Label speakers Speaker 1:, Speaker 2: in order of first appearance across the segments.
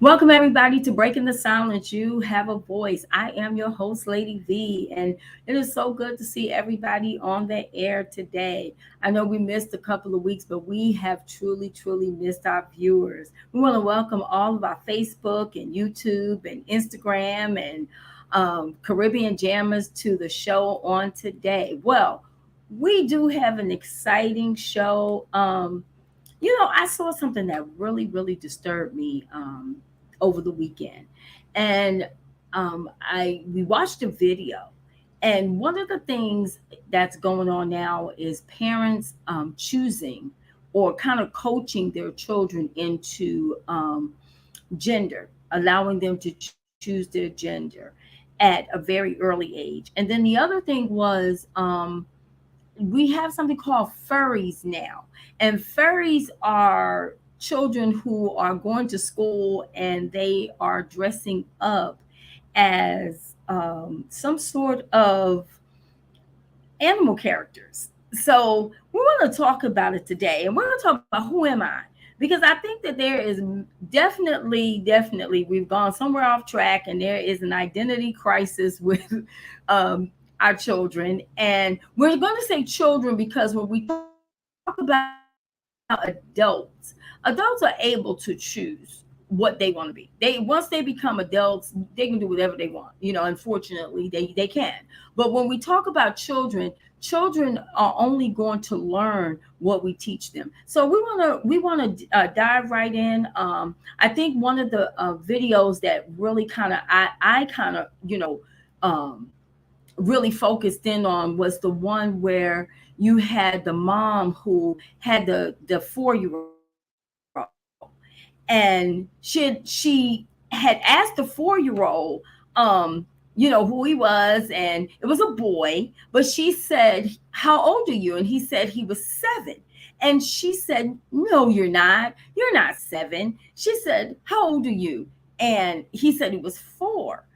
Speaker 1: Welcome, everybody, to Breaking the Silence. You have a voice. I am your host, Lady V, and it is so good to see everybody on the air today. I know we missed a couple of weeks, but we have truly, truly missed our viewers. We want to welcome all of our Facebook and YouTube and Instagram and Caribbean Jammers to the show on today. Well, we do have an exciting show. I saw something that really, really disturbed me over the weekend, and I we watched a video, and one of the things that's going on now is parents choosing or kind of coaching their children into gender, allowing them to choose their gender at a very early age. And then the other thing was we have something called furries now. And furries are children who are going to school and they are dressing up as some sort of animal characters. So we want to talk about it today. And we're going to talk about who am I? Because I think that there is definitely, we've gone somewhere off track and there is an identity crisis with our children. And we're going to say children because when we talk about adults are able to choose what they want to be. They once they become adults, they can do whatever they want. Unfortunately, they can. But when we talk about children are only going to learn what we teach them. So we want to dive right in. I think one of the videos that really kind of I kind of um, really focused in on was the one where you had the mom who had the 4-year-old, and she had asked the 4-year-old who he was, and it was a boy, but she said, how old are you? And he said he was 7. And she said, no, you're not 7. She said, how old are you? And he said he was 4.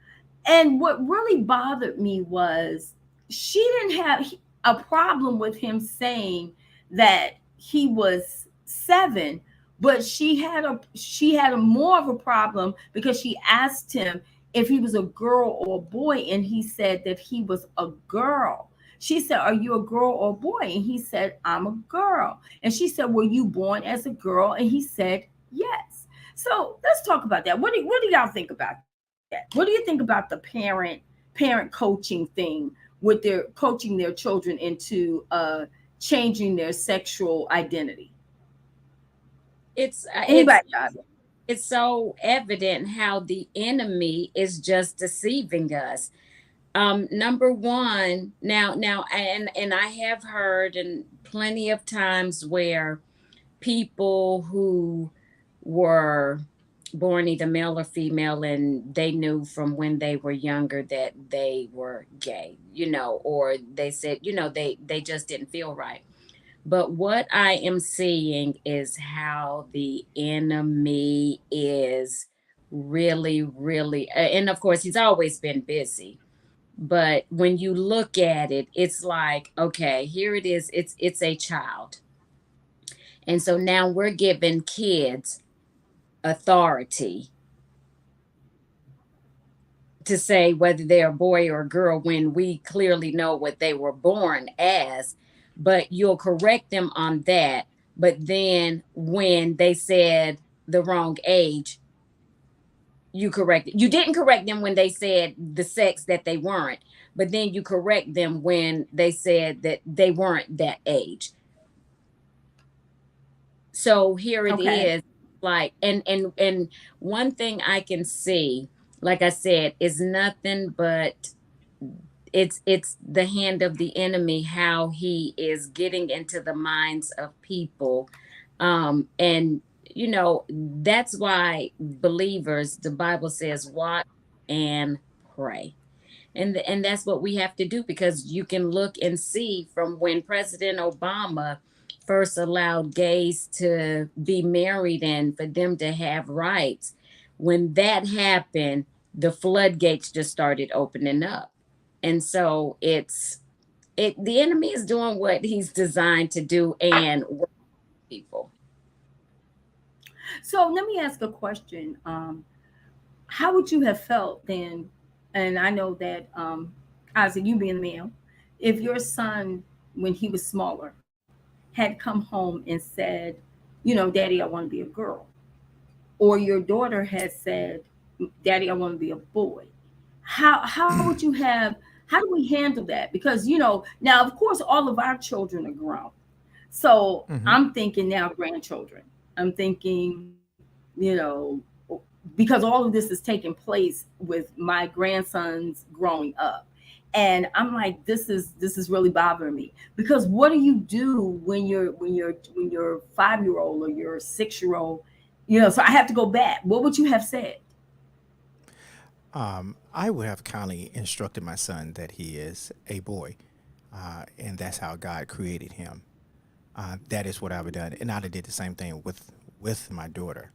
Speaker 1: And what really bothered me was she didn't have a problem with him saying that he was 7, but she had a more of a problem because she asked him if he was a girl or a boy, and he said that he was a girl. She said, are you a girl or a boy? And he said, I'm a girl. And she said, were you born as a girl? And he said, yes. So let's talk about that. What do y'all think about that? What do you think about the parent coaching thing with their coaching their children into changing their sexual identity?
Speaker 2: it's uh,
Speaker 1: Anybody?
Speaker 2: it's it's so evident how the enemy is just deceiving us. Number one, now and I have heard and plenty of times where people who were born either male or female and they knew from when they were younger that they were gay, or they said, they just didn't feel right. But what I am seeing is how the enemy is really, really, and of course, he's always been busy. But when you look at it, it's like, okay, here it is. It's a child. And so now we're giving kids authority to say whether they're a boy or a girl when we clearly know what they were born as, but you'll correct them on that. But then when they said the wrong age, you didn't correct them when they said the sex that they weren't, but then you correct them when they said that they weren't that age. So here it
Speaker 1: Okay.
Speaker 2: is, like, and one thing I can see, like I said, is nothing but it's the hand of the enemy, how he is getting into the minds of people. And that's why believers, the Bible says, watch and pray. And that's what we have to do, because you can look and see from when President Obama first allowed gays to be married and for them to have rights. When that happened, the floodgates just started opening up. And so the enemy is doing what he's designed to do and work with people.
Speaker 1: So let me ask a question. How would you have felt then? And I know that Isaac, you being a male, if your son, when he was smaller, had come home and said, Daddy, I want to be a girl, or your daughter had said, Daddy, I want to be a boy. How would you have? How do we handle that? Because now of course all of our children are grown, so
Speaker 3: Hmm.
Speaker 1: I'm thinking now grandchildren. I'm thinking, because all of this is taking place with my grandsons growing up. And I'm like, this is really bothering me, because what do you do when your 5-year old or your 6-year old, so I have to go back. What would you have said?
Speaker 3: I would have kindly instructed my son that he is a boy, and that's how God created him. That is what I would have done, and I'd have did the same thing with my daughter.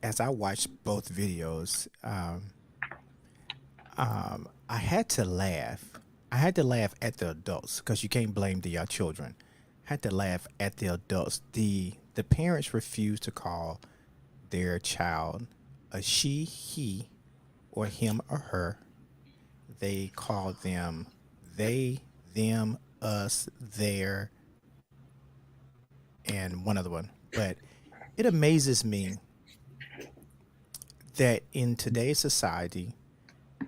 Speaker 3: As I watched both videos, I had to laugh. I had to laugh at the adults because you can't blame the children. I had to laugh at the adults. The parents refused to call their child a she, he, or him or her. They called them they, them, us, their, and one other one. But it amazes me that in today's society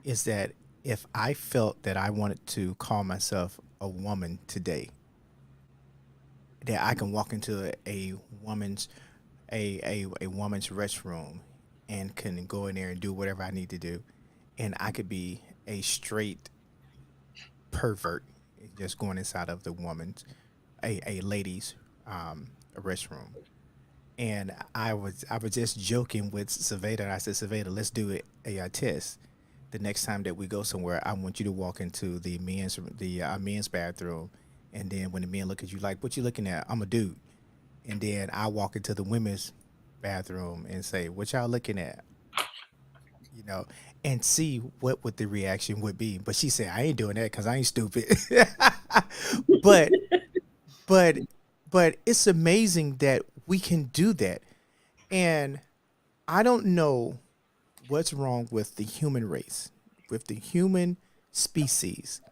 Speaker 3: is that if I felt that I wanted to call myself a woman today, that I can walk into a woman's a woman's restroom and can go in there and do whatever I need to do, and I could be a straight pervert just going inside of the woman's a lady's restroom. And I was just joking with Saveda. I said, Saveda, let's do a test. The next time that we go somewhere, I want you to walk into the men's bathroom, and then when the men look at you like, "What you looking at?" I'm a dude, and then I walk into the women's bathroom and say, "What y'all looking at?" You know, and see what would the reaction would be. But she said, "I ain't doing that because I ain't stupid." but but but it's amazing that we can do that, and I don't know what's wrong with the human race, with the human species,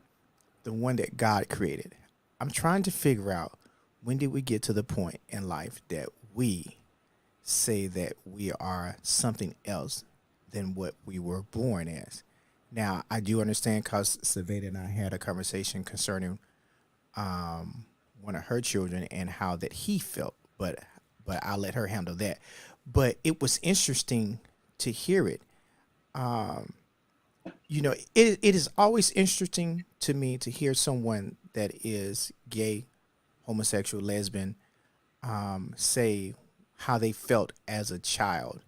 Speaker 3: the one that God created. I'm trying to figure out, when did we get to the point in life that we say that we are something else than what we were born as. Now, I do understand because Saveda and I had a conversation concerning one of her children and how that he felt, but I'll let her handle that. But it was interesting to hear it. It is always interesting to me to hear someone that is gay, homosexual, lesbian, say how they felt as a child.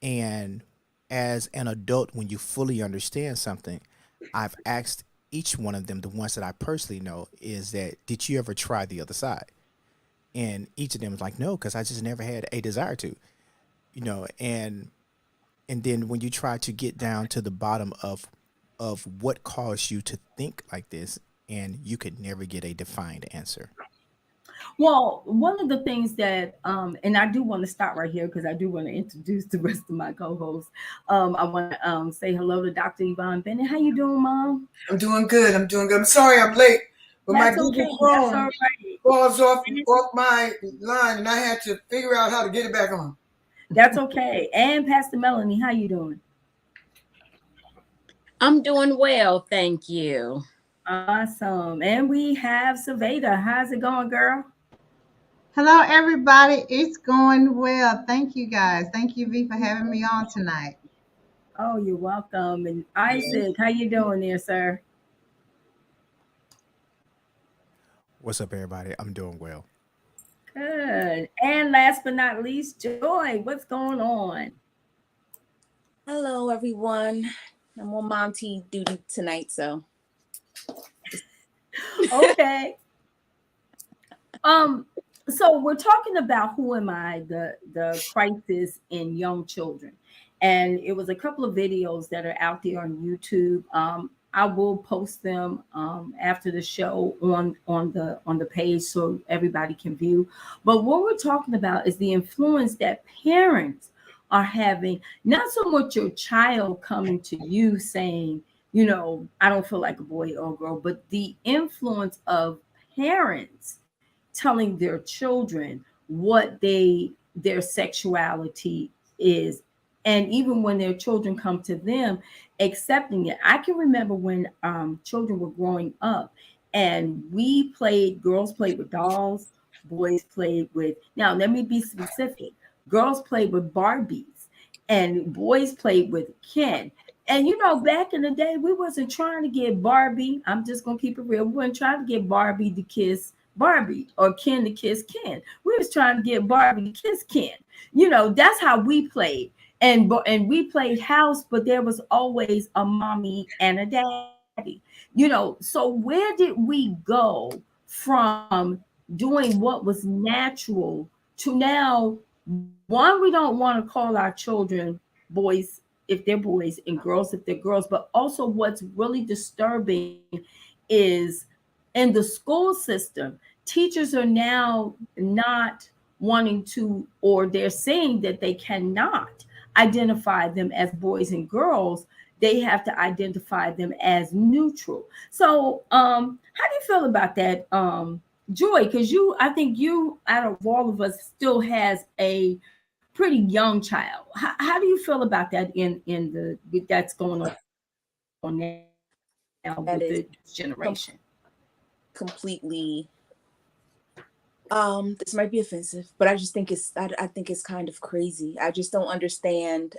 Speaker 3: And as an adult, when you fully understand something, I've asked each one of them, the ones that I personally know, is that, did you ever try the other side? And each of them is like, no, because I just never had a desire to, and then when you try to get down to the bottom of what caused you to think like this, and you could never get a defined answer.
Speaker 1: Well, one of the things that, and I do want to stop right here because I do want to introduce the rest of my co-hosts. I want to say hello to Dr. Yvonne Bennett. How you doing, Mom?
Speaker 4: I'm doing good. I'm doing good. I'm sorry I'm late, but my
Speaker 1: That's okay.
Speaker 4: Google
Speaker 1: That's all
Speaker 4: Chrome
Speaker 1: right.
Speaker 4: falls off
Speaker 1: And
Speaker 4: off my line, and I had to figure out how to get it back on.
Speaker 1: that's okay. And Pastor Melanie, how you doing?
Speaker 2: I'm doing well, thank you.
Speaker 1: Awesome. And we have Saveda. How's it going, girl?
Speaker 5: Hello, everybody. It's going well. Thank you, guys. Thank you, V, for having me on tonight.
Speaker 1: Oh, you're welcome. And
Speaker 4: Yes.
Speaker 1: Isaac, how you doing there, sir?
Speaker 3: What's up, everybody? I'm doing well.
Speaker 1: Good. And last but not least, Joy, what's going on?
Speaker 6: Hello, everyone. I'm on mom tea duty tonight, so
Speaker 1: Okay. Um, so we're talking about who am I, the crisis in young children. And it was a couple of videos that are out there on YouTube. I will post them after the show on the page so everybody can view. But what we're talking about is the influence that parents are having, not so much your child coming to you saying, you know, I don't feel like a boy or a girl, but the influence of parents telling their children what their sexuality is, and even when their children come to them accepting it. I can remember when children were growing up, and girls played with dolls, boys played with, now let me be specific, girls played with Barbies and boys played with Ken. And you know, back in the day, we wasn't trying to get Barbie. I'm just gonna keep it real. We weren't trying to get Barbie to kiss Barbie or Ken to kiss Ken. We was trying to get Barbie to kiss Ken. You know, that's how we played. And we played house, but there was always a mommy and a daddy. You know, so where did we go from doing what was natural to now, one, we don't want to call our children boys if they're boys and girls if they're girls, but also what's really disturbing is in the school system, teachers are now not wanting to, or they're saying that they cannot identify them as boys and girls. They have to identify them as neutral. So how do you feel about that, Joy? Because I think you out of all of us still has a pretty young child. How do you feel about that that's going on now with the generation?
Speaker 6: That is completely this might be offensive, but I just think I think it's kind of crazy. I just don't understand.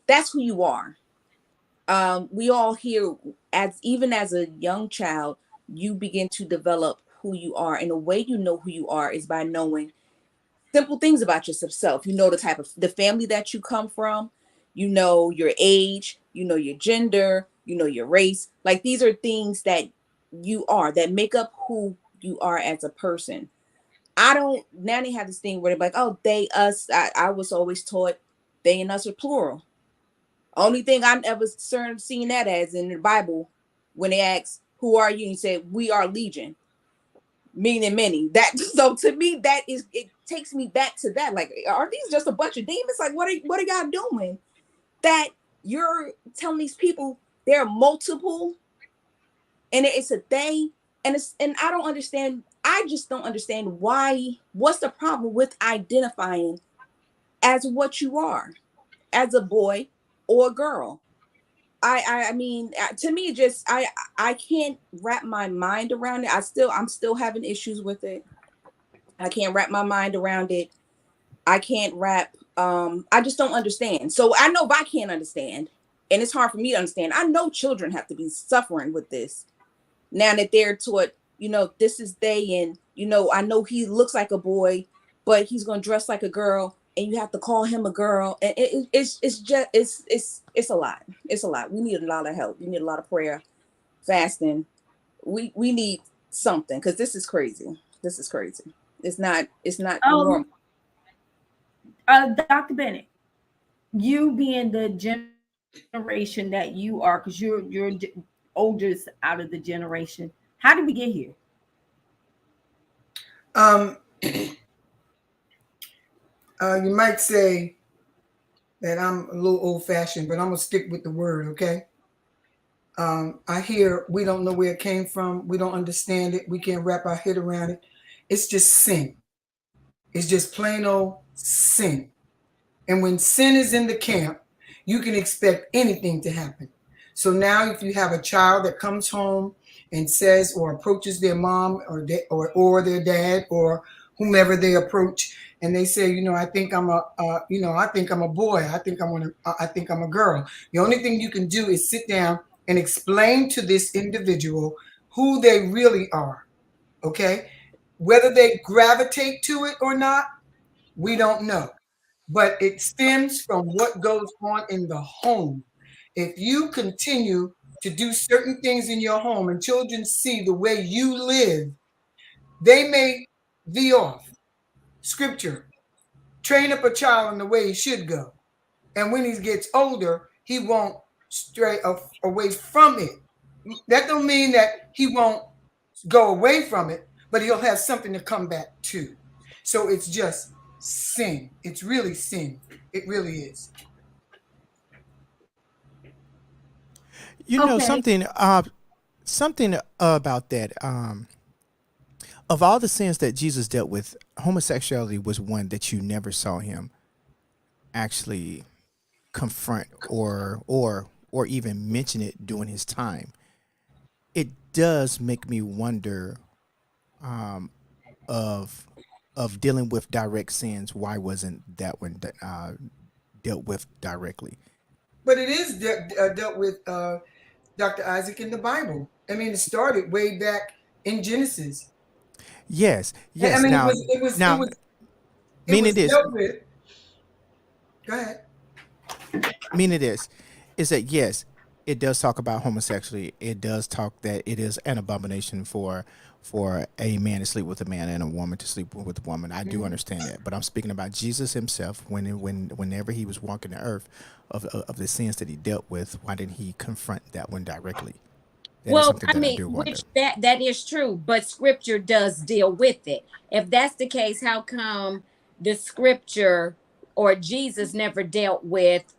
Speaker 6: That's who you are. We all here, as even as a young child, you begin to develop who you are, and the way you know who you are is by knowing simple things about yourself. You know the type of the family that you come from, you know your age, you know your gender, you know your race. Like these are things that you are that make up who you are as a person. I don't now they have this thing where they're like, oh, they, us. I was always taught they and us are plural. Only thing I've ever seen that as in the Bible, when they ask, who are you? And say, we are legion, meaning many. That so to me, that is it takes me back to that. Like, are these just a bunch of demons? Like, what are y'all doing? That you're telling these people there are multiple, and it's a they, and I don't understand. I just don't understand why. What's the problem with identifying as what you are, as a boy or a girl? I mean, to me, just I can't wrap my mind around it. I'm still having issues with it. I can't wrap my mind around it. I can't wrap. I just don't understand. So I know if I can't understand, and it's hard for me to understand. I know children have to be suffering with this now that they're taught. You know, this is they, and you know, I know he looks like a boy, but he's gonna dress like a girl, and you have to call him a girl, and it's just it's a lot. It's a lot. We need a lot of help. We need a lot of prayer, fasting. We need something because this is crazy. This is crazy. It's not normal.
Speaker 1: Dr. Bennett, you being the generation that you are, because you're oldest out of the generation, how did we get here?
Speaker 4: Um, you might say that I'm a little old fashioned, but I'm gonna stick with the word, okay? I hear we don't know where it came from, we don't understand it, we can't wrap our head around it. It's just sin. It's just plain old sin. And when sin is in the camp, you can expect anything to happen. So now, if you have a child that comes home and says or approaches their mom or their dad or whomever they approach, and they say, you know, I think I'm I think I'm a boy. I think I'm a girl. The only thing you can do is sit down and explain to this individual who they really are. Okay, whether they gravitate to it or not, we don't know, but it stems from what goes on in the home. If you continue to do certain things in your home and children see the way you live, they may be off. Scripture, train up a child in the way he should go. And when he gets older, he won't stray away from it. That don't mean that he won't go away from it, but he'll have something to come back to. So it's just sin. It's really sin. It really is.
Speaker 3: You know
Speaker 1: Okay.
Speaker 3: something about that. Of all the sins that Jesus dealt with, homosexuality was one that you never saw him actually confront or even mention it during his time. It does make me wonder of dealing with direct sins. Why wasn't that one dealt with directly?
Speaker 4: But it is dealt with, Dr. Isaac, in the Bible. I mean, it started way back in Genesis.
Speaker 3: Yes,
Speaker 4: I
Speaker 3: yes.
Speaker 4: mean,
Speaker 3: Now, now,
Speaker 4: it
Speaker 3: meaning
Speaker 4: was
Speaker 3: this,
Speaker 4: dealt with. Go ahead.
Speaker 3: meaning this, is that yes, it does talk about homosexuality. It does talk that it is an abomination for a man to sleep with a man and a woman to sleep with a woman. I do understand that, but I'm speaking about Jesus himself whenever he was walking the earth of the sins that he dealt with. Why didn't he confront that one directly? That is
Speaker 2: Well,
Speaker 3: something
Speaker 2: I
Speaker 3: that I
Speaker 2: mean,
Speaker 3: do wonder.
Speaker 2: which that is true, but scripture does deal with it. If that's the case, how come the scripture or Jesus never dealt with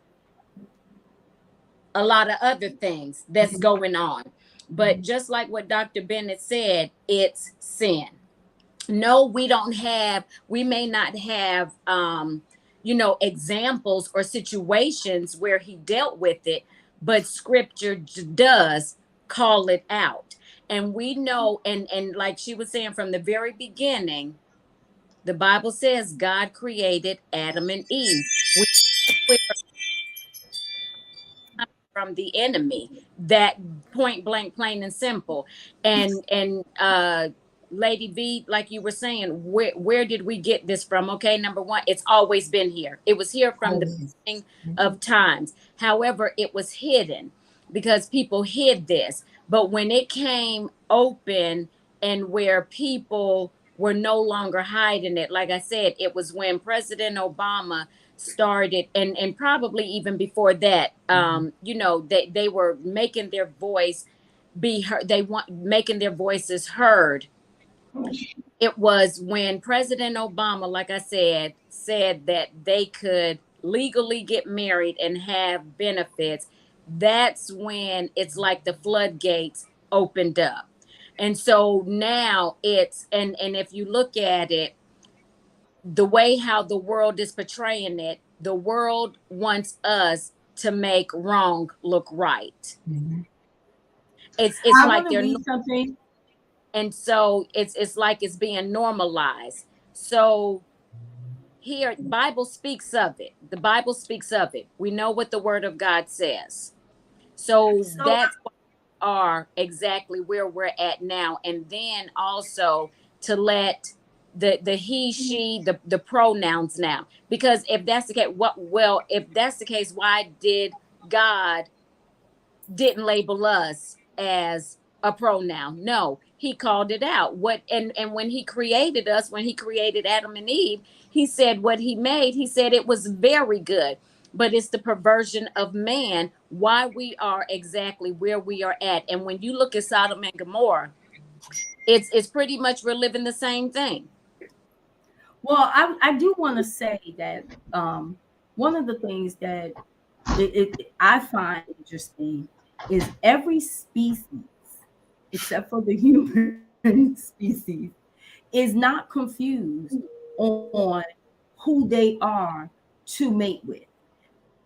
Speaker 2: a lot of other things that's going on? But just like what Dr. Bennett said, it's sin. No, we may not have examples or situations where he dealt with it, but scripture does call it out. And we know, and like she was saying from the very beginning, the Bible says God created Adam and Eve. We from the enemy, that point blank, plain and simple. And Lady V, like you were saying, where did we get this from? Okay, number one, it's always been here. It was here from the
Speaker 4: Always.
Speaker 2: beginning of times. However, it was hidden because people hid this. But when it came open and where people were no longer hiding it, like I said, it was when President Obama started, and probably even before that, they were making their voice be heard. They want making their voices heard. It was when President Obama, like I said that they could legally get married and have benefits. That's when it's like the floodgates opened up. And so now and if you look at it, the way how the world is portraying it, the world wants us to make wrong look right.
Speaker 4: Mhm.
Speaker 2: It's
Speaker 1: I
Speaker 2: like
Speaker 1: want to
Speaker 2: they're
Speaker 1: read something.
Speaker 2: and so it's like it's being normalized. So here, Bible speaks of it. The Bible speaks of it. We know what the Word of God says. So
Speaker 1: So
Speaker 2: that's what we are exactly where we're at now. And then also to let the he, she, the pronouns now. Because if that's the case, if that's the case, why did God didn't label us as a pronoun? No, he called it out. And when he created us, when he created Adam and Eve, he said what he made, he said it was very good. But it's the perversion of man why we are exactly where we are at. And when you look at Sodom and Gomorrah, it's pretty much we're living the same thing.
Speaker 1: well, I do want to say that one of the things that I find interesting is every species, except for the human species, is not confused on who they are to mate with.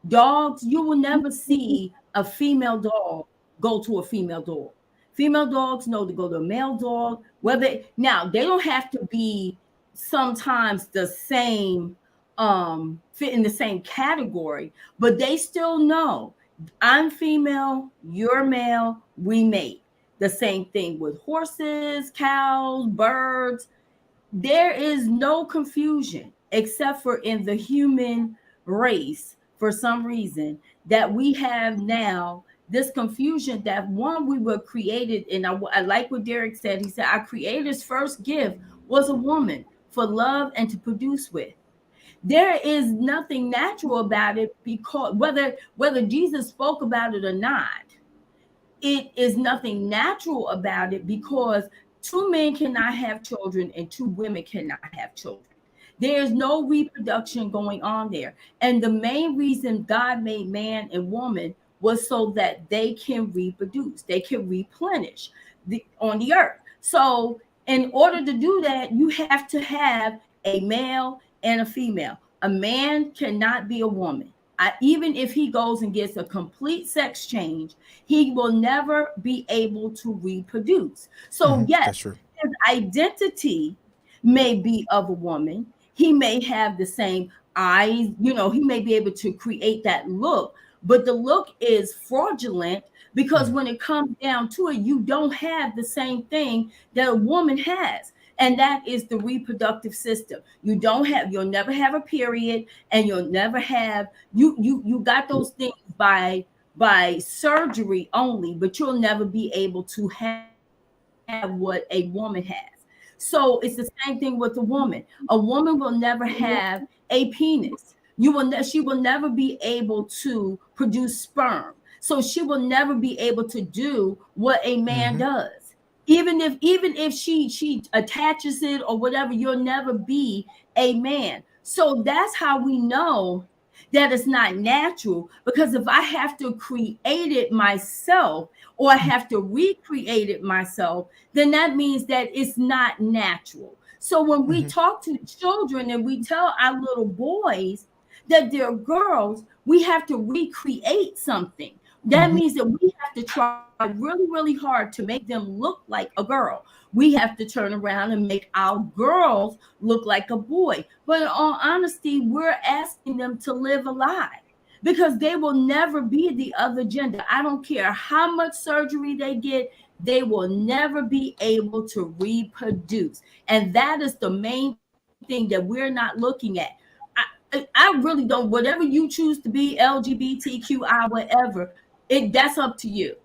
Speaker 1: Dogs, you will never see a female dog go to a female dog. Female dogs know to go to a male dog. Whether now they don't have to be sometimes the same, fit in the same category, but they still know I'm female, you're male, we mate. The same thing with horses, cows, birds. There is no confusion except for in the human race for some reason that we have now this confusion that one we were created. And I like what Derek said. He said our creator's first gift was a woman for love and to produce with. There is nothing natural about it, because whether Jesus spoke about it or not, it is nothing natural about it, because two men cannot have children and two women cannot have children. There's no reproduction going on there. And the main reason God made man and woman was so that they can reproduce, they can replenish on the earth. So, in order to do that, you have to have a male and a female. A man cannot be a woman. Even if he goes and gets a complete sex change, he will never be able to reproduce. So,
Speaker 3: That's
Speaker 1: yes,
Speaker 3: true.
Speaker 1: his identity may be of a woman. He may have the same eyes, he may be able to create that look, but the look is fraudulent, because when it comes down to it, you don't have the same thing that a woman has. And that is the reproductive system. You'll never have a period, and you'll never have, you got those things by surgery only, but you'll never be able to have what a woman has. So it's the same thing with a woman. A woman will never have a penis. She will never be able to produce sperm. So she will never be able to do what a man does. Even if she attaches it or whatever, you'll never be a man. So that's how we know that it's not natural, because if I have to create it myself, or I have to recreate it myself, then that means that it's not natural. So when we talk to children and we tell our little boys that they're girls, we have to recreate something. That means that we have to try really, really hard to make them look like a girl. We have to turn around and make our girls look like a boy. But in all honesty, we're asking them to live a lie, because they will never be the other gender. I don't care how much surgery they get, they will never be able to reproduce. And that is the main thing that we're not looking at. I really don't, whatever you choose to be, LGBTQI, whatever, that's up to you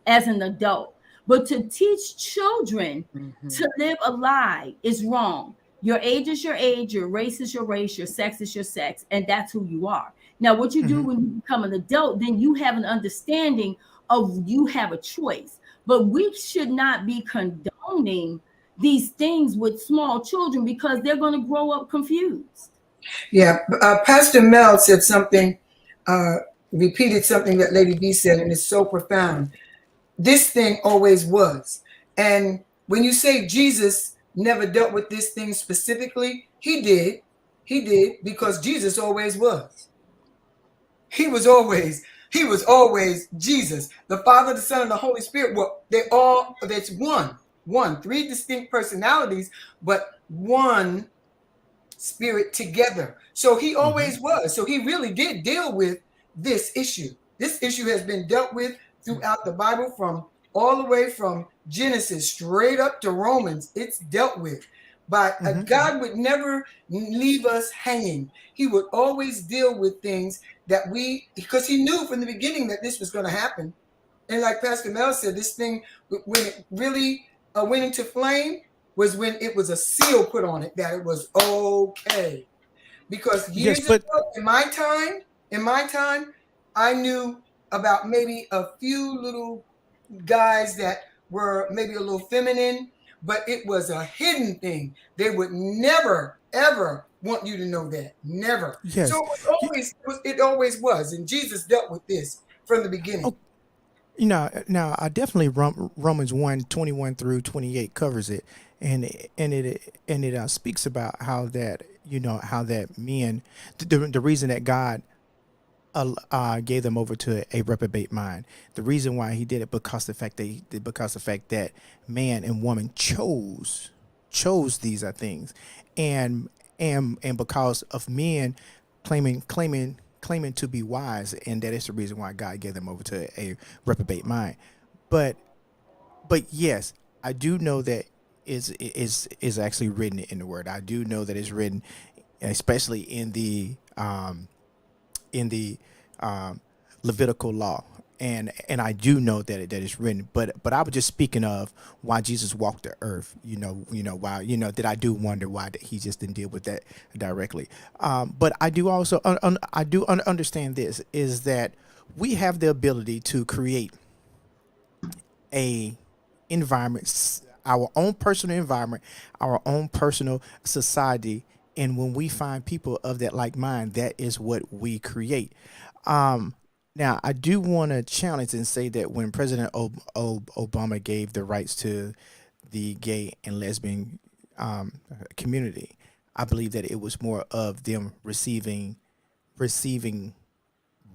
Speaker 1: as an adult. But to teach children to live a lie is wrong. Your age is your age, your race is your race, your sex is your sex, and that's who you are. Now, what you do when you become an adult, then you have an understanding of, you have a choice. But we should not be condoning these things with small children, because they're going to grow up confused.
Speaker 4: Yeah, Pastor Mel said something, repeated something that Lady B said, and it's so profound. This thing always was. And when you say Jesus never dealt with this thing specifically, he did. He did, because Jesus always was. He was always Jesus. The Father, the Son, and the Holy Spirit, well, that's one, three distinct personalities, but one spirit together. So he always was. So he really did deal with this issue. This issue has been dealt with throughout the Bible, from all the way from Genesis straight up to Romans. It's dealt with. But God would never leave us hanging. He would always deal with things because he knew from the beginning that this was going to happen. And like Pastor Mel said, this thing, when it really went into flame, was when it was a seal put on it that it was okay. Because years ago, in my time, I knew about maybe a few little guys that were maybe a little feminine, but it was a hidden thing. They would never, ever want you to know that. Never.
Speaker 3: Yes.
Speaker 4: So it always was. And Jesus dealt with this from the beginning.
Speaker 3: Now I definitely Romans 1:21 through 28 covers it, and it speaks about how that men, the reason that God gave them over to a reprobate mind, the reason why he did it, because the fact that man and woman chose these things, and because of men claiming to be wise, and that is the reason why God gave them over to a reprobate mind. But yes, I do know that is actually written in the Word. I do know that it's written, especially in the Levitical law, and I do know that it is written. But I was just speaking of why Jesus walked the earth. Why that I do wonder why he just didn't deal with that directly. But I do also understand this, is that we have the ability to create a environment, our own personal environment, our own personal society. And when we find people of that like mind, that is what we create. Um, Now, I do want to challenge and say that when President Obama gave the rights to the gay and lesbian community, I believe that it was more of them receiving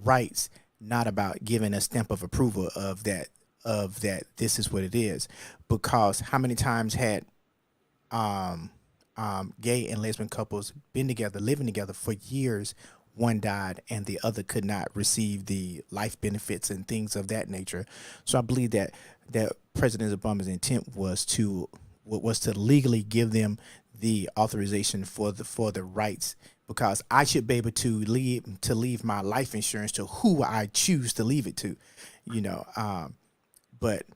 Speaker 3: rights, not about giving a stamp of approval of that this is what it is. Because how many times had um, gay and lesbian couples been together, living together for years? One died, and the other could not receive the life benefits and things of that nature. So I believe that President Obama's intent was to legally give them the authorization for the rights, because I should be able to leave my life insurance to who I choose to leave it to, you know. But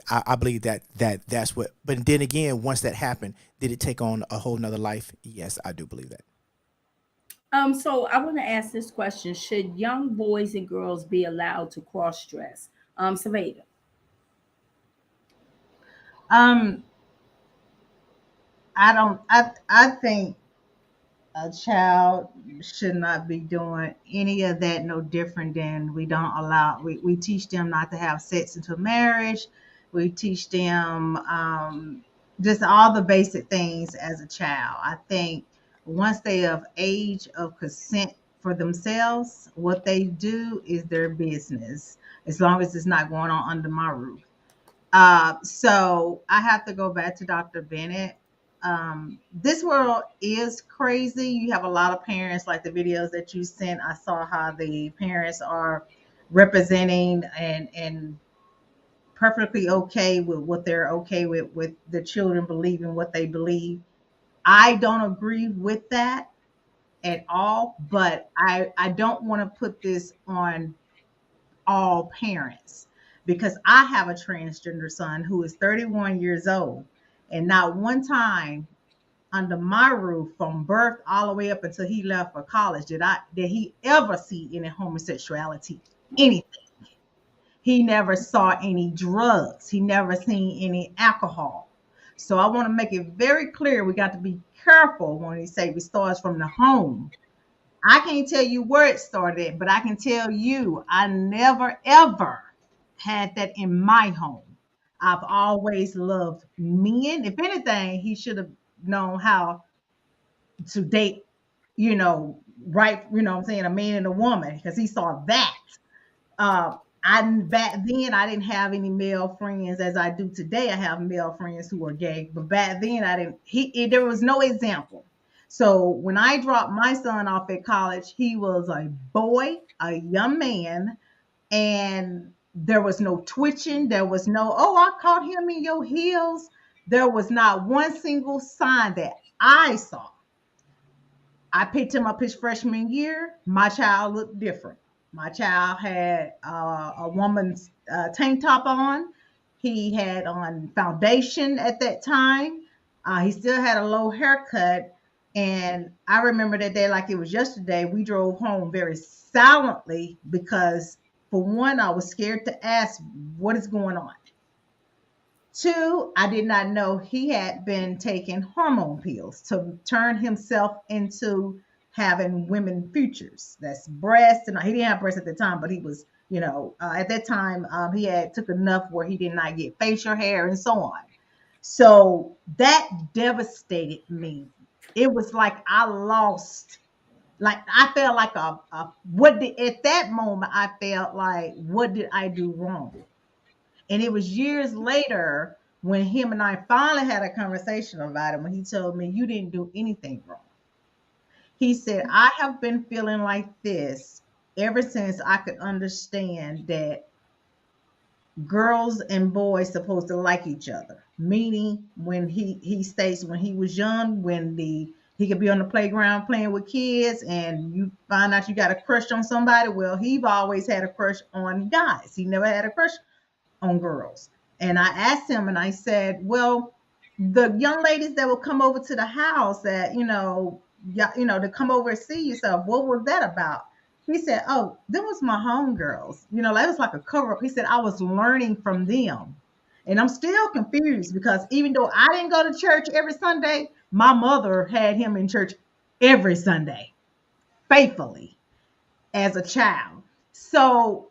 Speaker 3: I believe that's what. But then again, once that happened, did it take on a whole nother life? Yes, I do believe that.
Speaker 1: So I want to ask this question: should young boys and girls be allowed to cross dress? Saveda.
Speaker 5: Um, I don't. I think a child should not be doing any of that no different than we don't allow we teach them not to have sex until marriage. We teach them just all the basic things as a child. I think once they of age of consent for themselves, what they do is their business, as long as it's not going on under my roof. So I have to go back to Dr. Bennett. This world is crazy. You have a lot of parents, like the videos that you sent. I saw how the parents are representing and perfectly okay with what they're okay with the children believing what they believe. I don't agree with that at all, but I don't want to put this on all parents, because I have a transgender son who is 31 years old, and not one time under my roof from birth all the way up until he left for college did he ever see any homosexuality, anything. He never saw any drugs, he never seen any alcohol. So I want to make it very clear, we got to be careful when we say it starts from the home. I can't tell you where it started, but I can tell you I never ever had that in my home. I've always loved men. If anything, he should have known how to date, right, what I'm saying, a man and a woman, because he saw that. I back then I didn't have any male friends as I do today. I have male friends who are gay, but back then I didn't. There was no example. So when I dropped my son off at college, he was a boy, a young man, and there was no twitching. There was no, oh, I caught him in your heels. There was not one single sign that I saw. I picked him up his freshman year. My child looked different. My child had a woman's tank top on. He had on foundation at that time. He still had a low haircut. And I remember that day like it was yesterday. We drove home very silently because, for one, I was scared to ask what is going on. Two, I did not know he had been taking hormone pills to turn himself into having women features. That's breasts, and he didn't have breasts at the time, but he was, at that time he had took enough where he did not get facial hair and so on. So that devastated me. It was like I lost, like I felt like what did at that moment I felt like, what did I do wrong? And it was years later when him and I finally had a conversation about it, when he told me, you didn't do anything wrong. He said, I have been feeling like this ever since I could understand that girls and boys supposed to like each other. Meaning when he states when he was young, when he could be on the playground playing with kids and you find out you got a crush on somebody. Well, he've always had a crush on guys. He never had a crush on girls. And I asked him and I said, well, the young ladies that will come over to the house that, to come over and see yourself, what was that about? He said, oh, them was my homegirls. That was like a cover up. He said, I was learning from them. And I'm still confused because even though I didn't go to church every Sunday, my mother had him in church every Sunday, faithfully as a child. So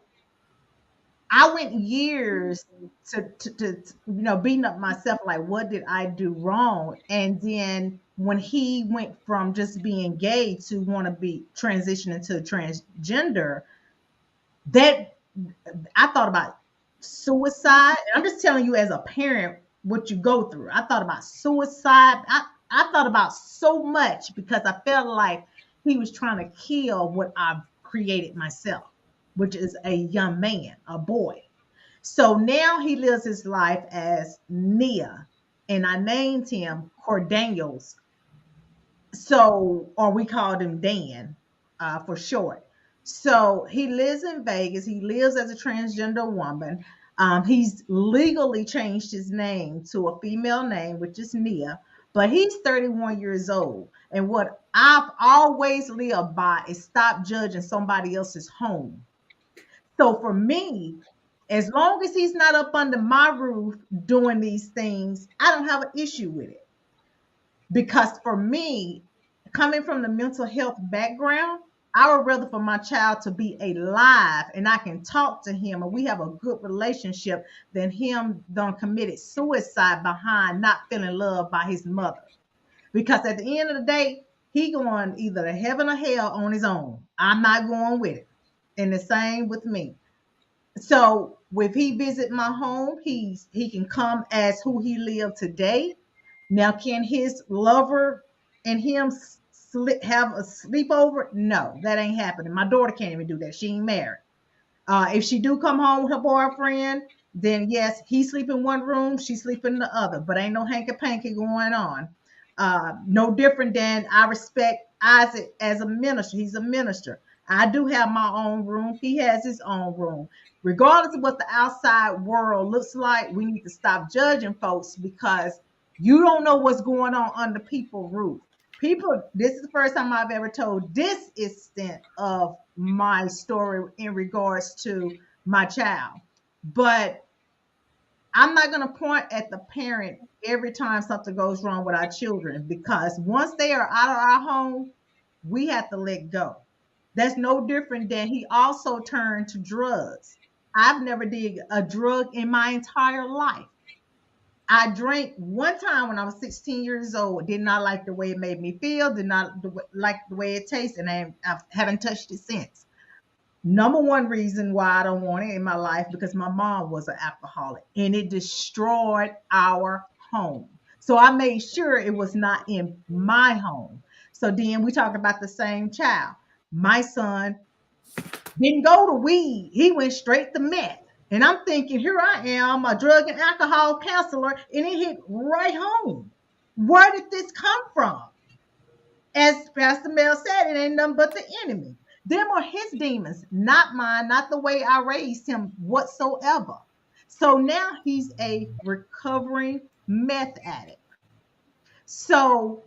Speaker 5: I went years to beating up myself like, what did I do wrong? And then when he went from just being gay to want to be transitioning to transgender, that I thought about suicide. I'm just telling you as a parent what you go through. I thought about suicide. I thought about so much because I felt like he was trying to kill what I've created myself, which is a young man, a boy. So now he lives his life as Nia, and I named him Cordaniels. So, or we called him Dan for short. So he lives in Vegas. He lives as a transgender woman. He's legally changed his name to a female name, which is Nia, but he's 31 years old. And what I've always lived by is stop judging somebody else's home. So for me, as long as he's not up under my roof doing these things, I don't have an issue with it. Because for me, coming from the mental health background, I would rather for my child to be alive and I can talk to him and we have a good relationship than him done committed suicide behind not feeling loved by his mother. Because at the end of the day, he going either to heaven or hell on his own. I'm not going with it. And the same with me. So if he visit my home, he can come as who he lived today. Now, can his lover and him have a sleepover? No, that ain't happening. My daughter can't even do that. She ain't married. If she do come home with her boyfriend, then yes, he sleep in one room, she sleep in the other, but ain't no hanky panky going on. No different than I respect Isaac as a minister. He's a minister. I do have my own room. He has his own room. Regardless of what the outside world looks like, we need to stop judging folks because you don't know what's going on under people's roof. People, this is the first time I've ever told this extent of my story in regards to my child. But I'm not going to point at the parent every time something goes wrong with our children because once they are out of our home, we have to let go. That's no different than he also turned to drugs. I've never did a drug in my entire life. I drank one time when I was 16 years old. Did not like the way it made me feel. Did not like the way it tastes, and I haven't touched it since. Number one reason why I don't want it in my life because my mom was an alcoholic, and it destroyed our home. So I made sure it was not in my home. So then we talk about the same child. My son didn't go to weed; he went straight to meth. And I'm thinking, here I am, a drug and alcohol counselor, and it hit right home. Where did this come from? As Pastor Mel said, it ain't nothing but the enemy. Them are his demons, not mine, not the way I raised him whatsoever. So now he's a recovering meth addict. So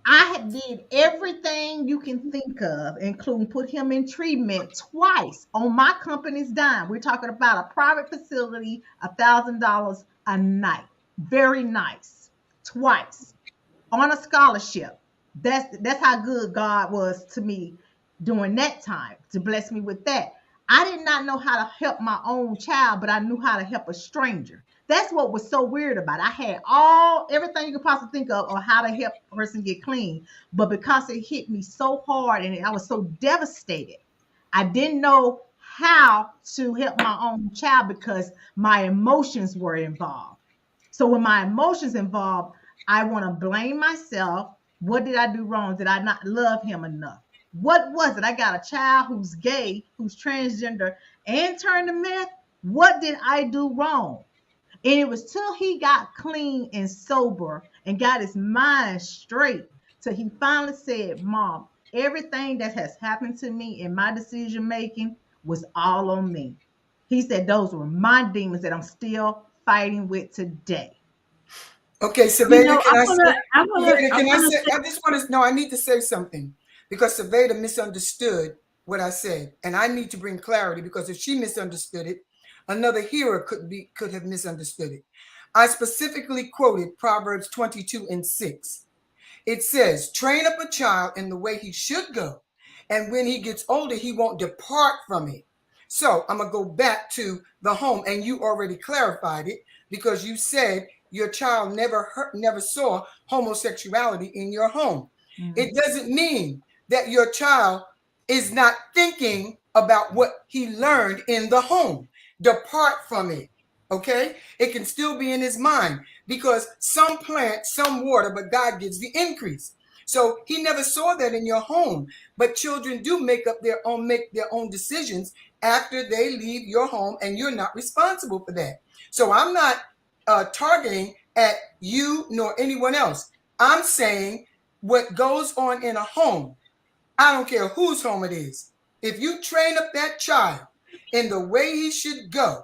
Speaker 5: I had did everything you can think of, including put him in treatment twice on my company's dime. We're talking about a private facility, $1,000 a night. Very nice. Twice on a scholarship. That's how good God was to me during that time to bless me with that. I did not know how to help my own child, but I knew how to help a stranger. That's what was so weird about it. I had everything you could possibly think of on how to help a person get clean, but because it hit me so hard and I was so devastated, I didn't know how to help my own child because my emotions were involved. So when my emotions involved, I want to blame myself. What did I do wrong? Did I not love him enough? What was it? I got a child who's gay, who's transgender, and turned to meth. What did I do wrong? And it was till he got clean and sober and got his mind straight till he finally said, Mom, everything that has happened to me in my decision making was all on me. He said those were my demons that I'm still fighting with today.
Speaker 4: Okay,
Speaker 1: You know,
Speaker 4: Silvadia, can I say?
Speaker 1: I
Speaker 4: Silvadia, can I
Speaker 1: wanna
Speaker 4: say?
Speaker 1: say,
Speaker 4: I just want to. No, I need to say something because Silvadia misunderstood what I said, and I need to bring clarity because if she misunderstood it, Another hearer could have misunderstood it. I specifically quoted Proverbs 22:6. It says, train up a child in the way he should go, and when he gets older, he won't depart from it. So I'm going to go back to the home, and you already clarified it because you said your child never saw homosexuality in your home. It doesn't mean that your child is not thinking about what he learned in the home. Depart from it. Okay? It can still be in his mind because some plant, some water, but God gives the increase. So he never saw that in your home. But children do make their own decisions after they leave your home, and you're not responsible for that. So I'm not targeting at you nor anyone else. I'm saying what goes on in a home. I don't care whose home it is. If you train up that child in the way he should go,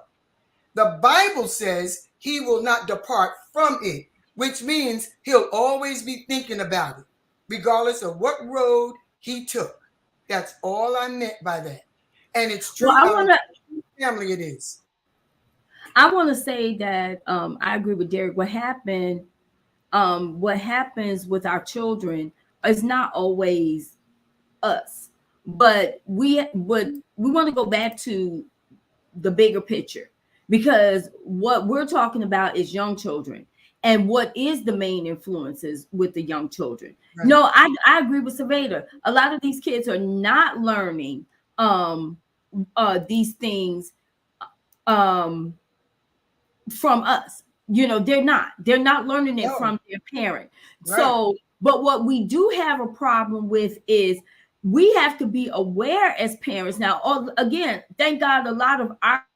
Speaker 4: the Bible says he will not depart from it, which means he'll always be thinking about it, regardless of what road he took. That's all I meant by that. And it's true.
Speaker 1: Well, I want to
Speaker 4: family it is.
Speaker 1: I want to say that I agree with Derek. What happens with our children is not always us, but we want to go back to the bigger picture, because what we're talking about is young children, and what is the main influences with the young children. Right. No, I agree with Silvadia. A lot of these kids are not learning these things from us. They're not learning it from their parent. Right. So, but what we do have a problem with is we have to be aware as parents. Now, again, thank God a lot of our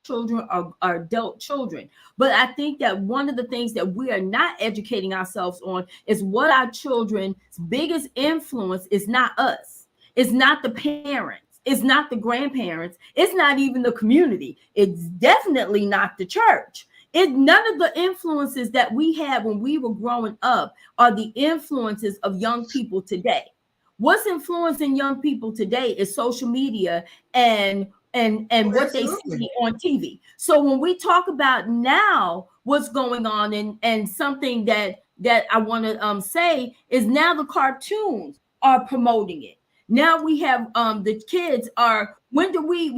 Speaker 1: children are adult children. But I think that one of the things that we are not educating ourselves on is what our children's biggest influence is not us. It's not the parents. It's not the grandparents. It's not even the community. It's definitely not the church. None of the influences that we had when we were growing up are the influences of young people today. What's influencing young people today is social media and what they see on TV. So when we talk about now what's going on, and something that I want to say is now the cartoons are promoting it. Now we have the kids are when we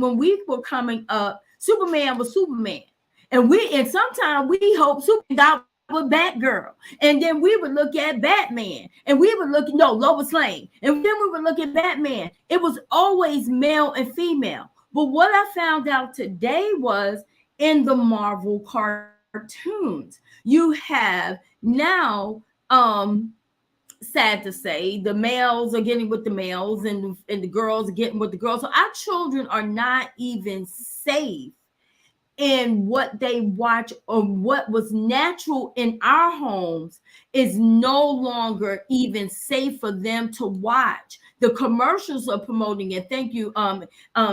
Speaker 1: were coming up, Superman was Superman. And sometimes we hope Superman got with Batgirl, and then we would look at Batman, and we would look Lois Lane, and then we would look at Batman. It was always male and female. But what I found out today was in the Marvel cartoons, you have now, sad to say, the males are getting with the males, and the girls are getting with the girls. So our children are not even safe in what they watch, or what was natural in our homes is no longer even safe for them to watch. The commercials are promoting it. Thank you,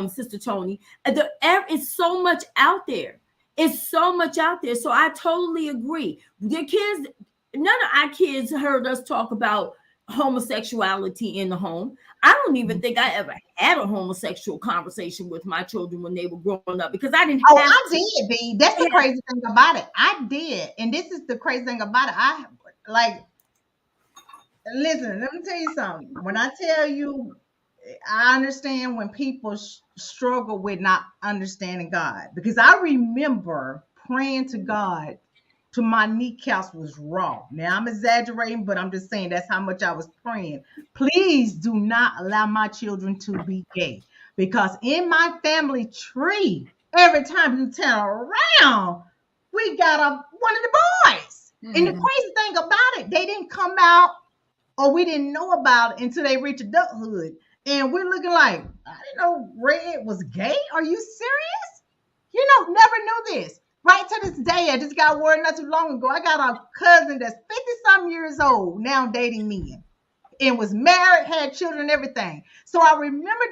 Speaker 1: Sister Tony. It's so much out there. It's so much out there. So I totally agree. The kids, none of our kids heard us talk about homosexuality in the home. I don't even think I ever had a homosexual conversation with my children when they were growing up, because I didn't.
Speaker 5: I did, B. That's the crazy thing about it. I did, and this is the crazy thing about it. Listen. Let me tell you something. When I tell you, I understand when people struggle with not understanding God, because I remember praying to God to my kneecaps was raw. Now I'm exaggerating, but I'm just saying that's how much I was praying. Please do not allow my children to be gay, because in my family tree, every time you turn around, we got one of the boys. Mm-hmm. And the crazy thing about it, they didn't come out, or we didn't know about it until they reached adulthood. And we're looking like, I didn't know Red was gay. Are you serious? Never knew this. Right to this day, I just got word not too long ago. I got a cousin that's 50-some years old now dating men, and was married, had children, everything. So I remember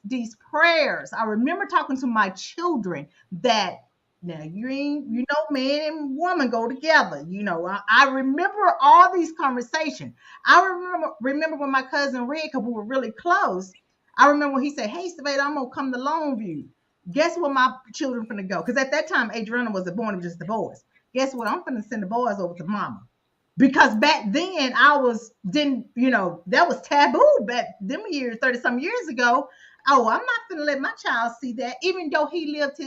Speaker 5: these prayers. I remember talking to my children that now man and woman go together. I remember all these conversations. I remember when my cousin Red, because we were really close. I remember when he said, "Hey, Silvadia, I'm gonna come to Longview." guess where my children finna go? Because at that time, Adriana was born of just the boys. Guess what? I'm finna send the boys over to mama. Because back then that was taboo back them years, 30 some years ago. Oh, I'm not gonna let my child see that, even though he lived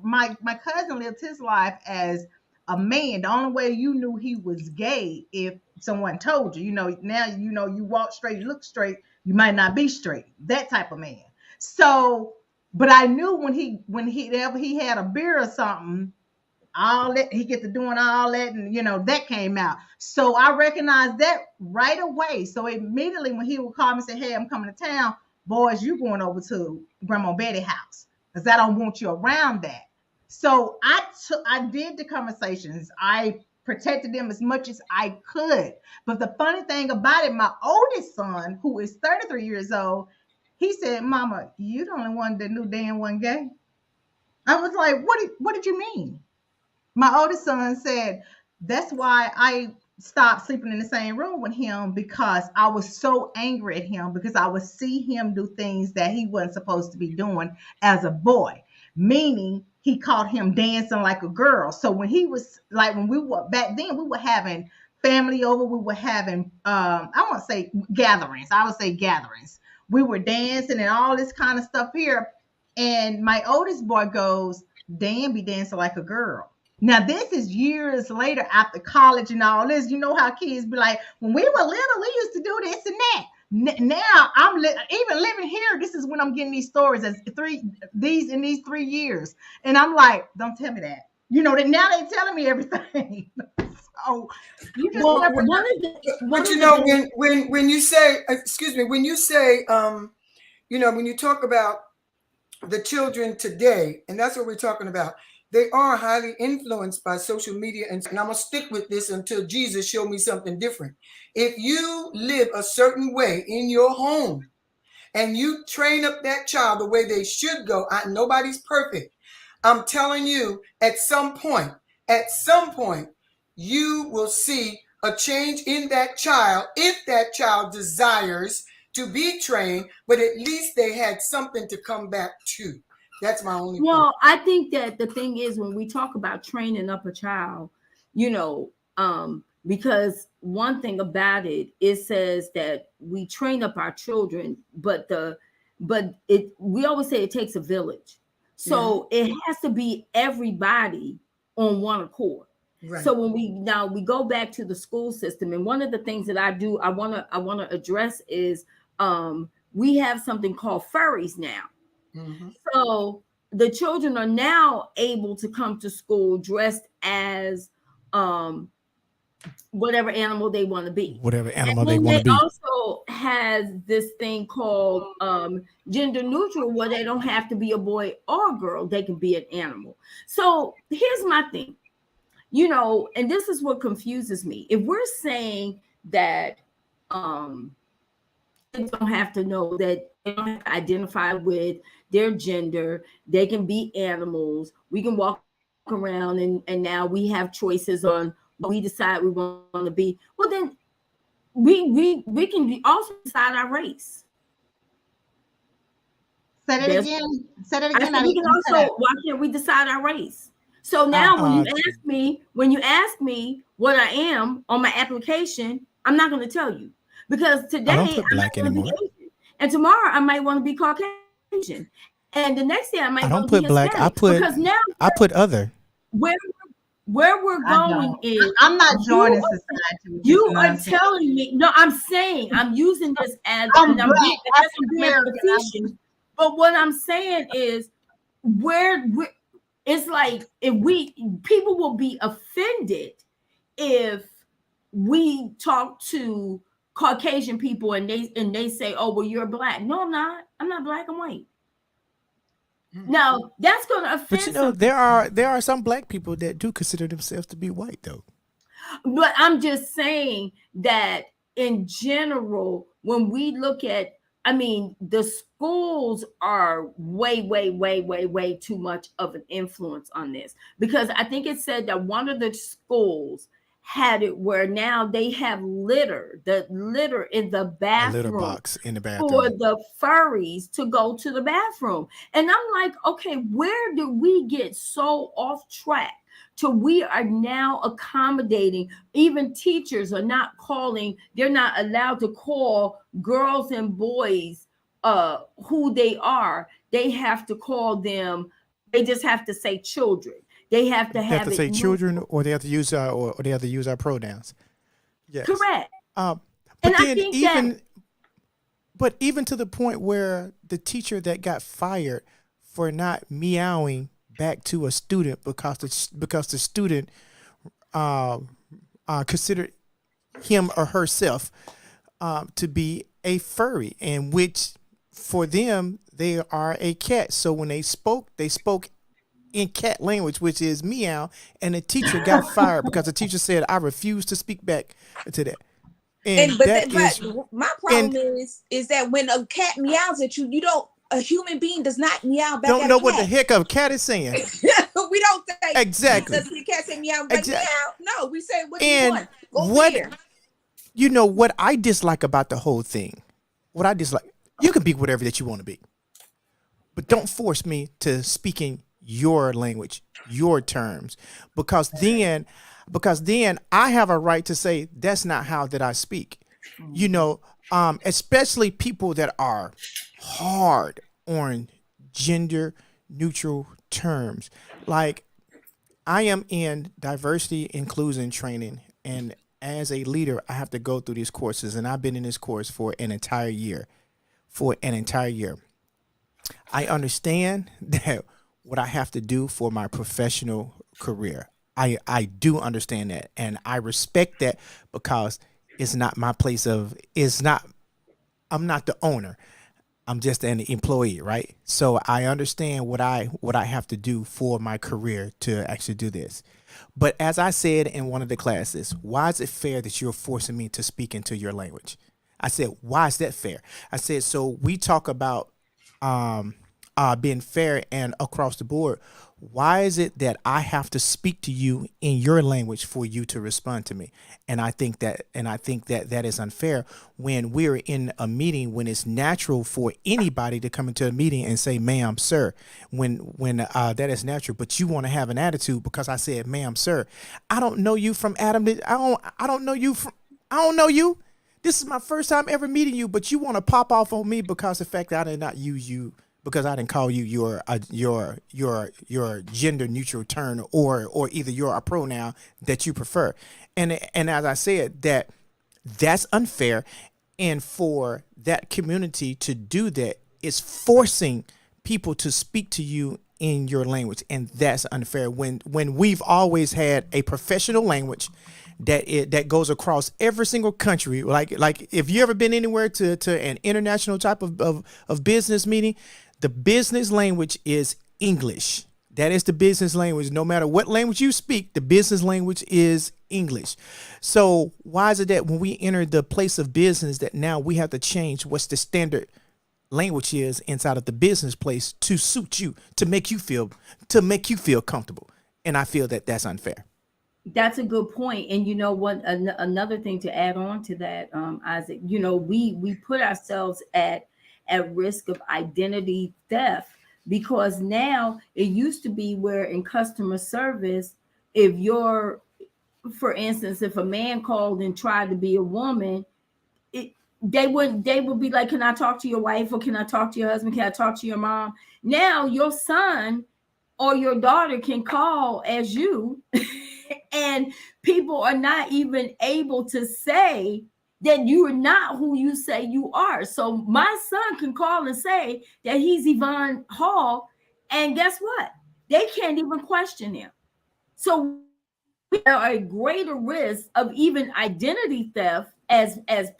Speaker 5: my cousin lived his life as a man. The only way you knew he was gay if someone told you. Now you walk straight, look straight, you might not be straight. That type of man. So, but I knew when he had a beer or something, all that he get to doing all that, and that came out. So I recognized that right away. So immediately when he would call me and say, "Hey, I'm coming to town, boys, you going over to Grandma Betty's house because I don't want you around that." So I did the conversations. I protected them as much as I could. But the funny thing about it, my oldest son, who is 33 years old, he said, "Mama, you the only one that knew Dan wasn't gay." I was like, what did you mean? My oldest son said, "That's why I stopped sleeping in the same room with him, because I was so angry at him because I would see him do things that he wasn't supposed to be doing as a boy." Meaning he caught him dancing like a girl. So when he was like, when we were back then, we were having family over, we were having I won't say gatherings, I would say gatherings. We were dancing and all this kind of stuff here. And my oldest boy goes, "Dan be dancing like a girl." Now, this is years later after college and all this. You know how kids be like, "When we were little, we used to do this and that." Now, even living here, this is when I'm getting these stories in these 3 years. And I'm like, don't tell me that. That now they're telling me everything. So you just
Speaker 1: Well,
Speaker 5: never know.
Speaker 4: But when you say, excuse me, when you say, when you talk about the children today, and that's what we're talking about, they are highly influenced by social media. And I'm going to stick with this until Jesus showed me something different. If you live a certain way in your home and you train up that child the way they should go, nobody's perfect. I'm telling you, at some point, you will see a change in that child if that child desires to be trained, but at least they had something to come back to. That's my only point.
Speaker 1: Well, I think that the thing is, when we talk about training up a child, because one thing about it says that we train up our children, but we always say it takes a village. So it has to be everybody on one accord. Right. So when we go back to the school system, and one of the things that I want to address is we have something called furries now. Mm-hmm. So the children are now able to come to school dressed as whatever animal they want to be.
Speaker 3: Whatever animal they want to be.
Speaker 1: They also has this thing called gender neutral, where they don't have to be a boy or a girl. They can be an animal. So here's my thing, and this is what confuses me. If we're saying that they don't have to know, that they don't have to identify with their gender, they can be animals, we can walk around and now we have choices on what we decide we want to be, well then we can also decide our race.
Speaker 5: Say that again.
Speaker 1: We can also, why can't we decide our race? So now when you ask me what I am on my application, I'm not going to tell you, because today
Speaker 3: I don't put black anymore.
Speaker 1: Asian, and tomorrow I might want to be Caucasian, and the next day I might
Speaker 3: don't put black. I put other.
Speaker 1: Where we're going is,
Speaker 5: I'm not joining society.
Speaker 1: You are telling me, no, I'm saying, I'm using this as I'm being facetious, but what I'm saying is it's like, people will be offended if we talk to Caucasian people and they say, "Oh, well, you're black." No, I'm not. I'm not black. I'm white. Now that's going to offend.
Speaker 3: But there are some black people that do consider themselves to be white, though.
Speaker 1: But I'm just saying that in general, when we look at, the schools are way too much of an influence on this, because I think it said that one of the schools had it where now they have the litter in the
Speaker 3: A litter
Speaker 1: bathroom
Speaker 3: box in the
Speaker 1: for
Speaker 3: bathroom.
Speaker 1: the furries to go to the bathroom. And I'm like, okay, where did we get so off track to we are now accommodating? Even teachers are not calling, they're not allowed to call girls and boys who they are. They have to call them, they just have to say children. They have to
Speaker 3: They have
Speaker 1: have
Speaker 3: to
Speaker 1: it
Speaker 3: say children,
Speaker 1: neutral.
Speaker 3: or they have to use or they have to use our pronouns. Yes.
Speaker 1: Correct.
Speaker 3: Um,
Speaker 1: And
Speaker 3: but
Speaker 1: I
Speaker 3: then
Speaker 1: think that
Speaker 3: even to the point where the teacher that got fired for not meowing back to a student because the student uh, considered him or herself to be a furry, and which for them they are a cat. So when they spoke in cat language, which is meow, and the teacher got fired because the teacher said, "I refuse to speak back to that." And
Speaker 6: And but
Speaker 3: that is,
Speaker 6: my
Speaker 3: and
Speaker 6: problem is that when a cat meows at you, you don't, a human being does not meow back
Speaker 3: don't
Speaker 6: at a
Speaker 3: know what the
Speaker 6: cat.
Speaker 3: heck a cat is saying.
Speaker 6: We don't say,
Speaker 3: Exactly.
Speaker 6: does the cat say meow? Like
Speaker 3: Exactly.
Speaker 6: meow. No, we say, what do you
Speaker 3: And
Speaker 6: want? Go
Speaker 3: what
Speaker 6: there.
Speaker 3: what I dislike about the whole thing, what I dislike, you can be whatever that you want to be, but don't force me to speak in your language, your terms, because then I have a right to say that's not how that I speak. You know, especially people that are hard on gender neutral terms. Like, I am in diversity inclusion training, and as a leader, I have to go through these courses, and I've been in this course for an entire year. For an entire year, I understand that what I have to do for my professional career. I do understand that, and I respect that because it's not my place of. It's not. I'm not the owner. I'm just an employee, right? So I understand what I have to do for my career to actually do this. But as I said in one of the classes, why is it fair that you're forcing me to speak into your language? I said, why is that fair? I said, so we talk about um, being fair and across the board. Why is it that I have to speak to you in your language for you to respond to me? And I think that that is unfair when we're in a meeting, when it's natural for anybody to come into a meeting and say, "Ma'am, sir," when that is natural. But you want to have an attitude because I said, "Ma'am, sir." I don't know you from Adam. I don't know you from. I don't know you. This is my first time ever meeting you, but you want to pop off on me because the fact that I did not use you, because I didn't call you your gender neutral term, or either your a pronoun that you prefer. And as I said, that's unfair, and for that community to do that is forcing people to speak to you in your language, and that's unfair when we've always had a professional language that goes across every single country. Like if you ever been anywhere to an international type of business meeting, the business language is English. That is the business language. No matter what language you speak, the business language is English. So why is it that when we enter the place of business that now we have to change what's the standard language is inside of the business place to suit you, to make you feel comfortable? And I feel that that's unfair.
Speaker 1: that's a good point. And you know what? Another thing to add on to that, Isaac. You know, we put ourselves at risk of identity theft because now it used to be where in customer service, if you're, for instance, if a man called and tried to be a woman, it, they would be like, "Can I talk to your wife? Or can I talk to your husband? Can I talk to your mom?" Now your son or your daughter can call as you, and people are not even able to say that you are not who you say you are. So my son can call and say that he's Yvonne Hall, and guess what? They can't even question him. So we are a greater risk of even identity theft as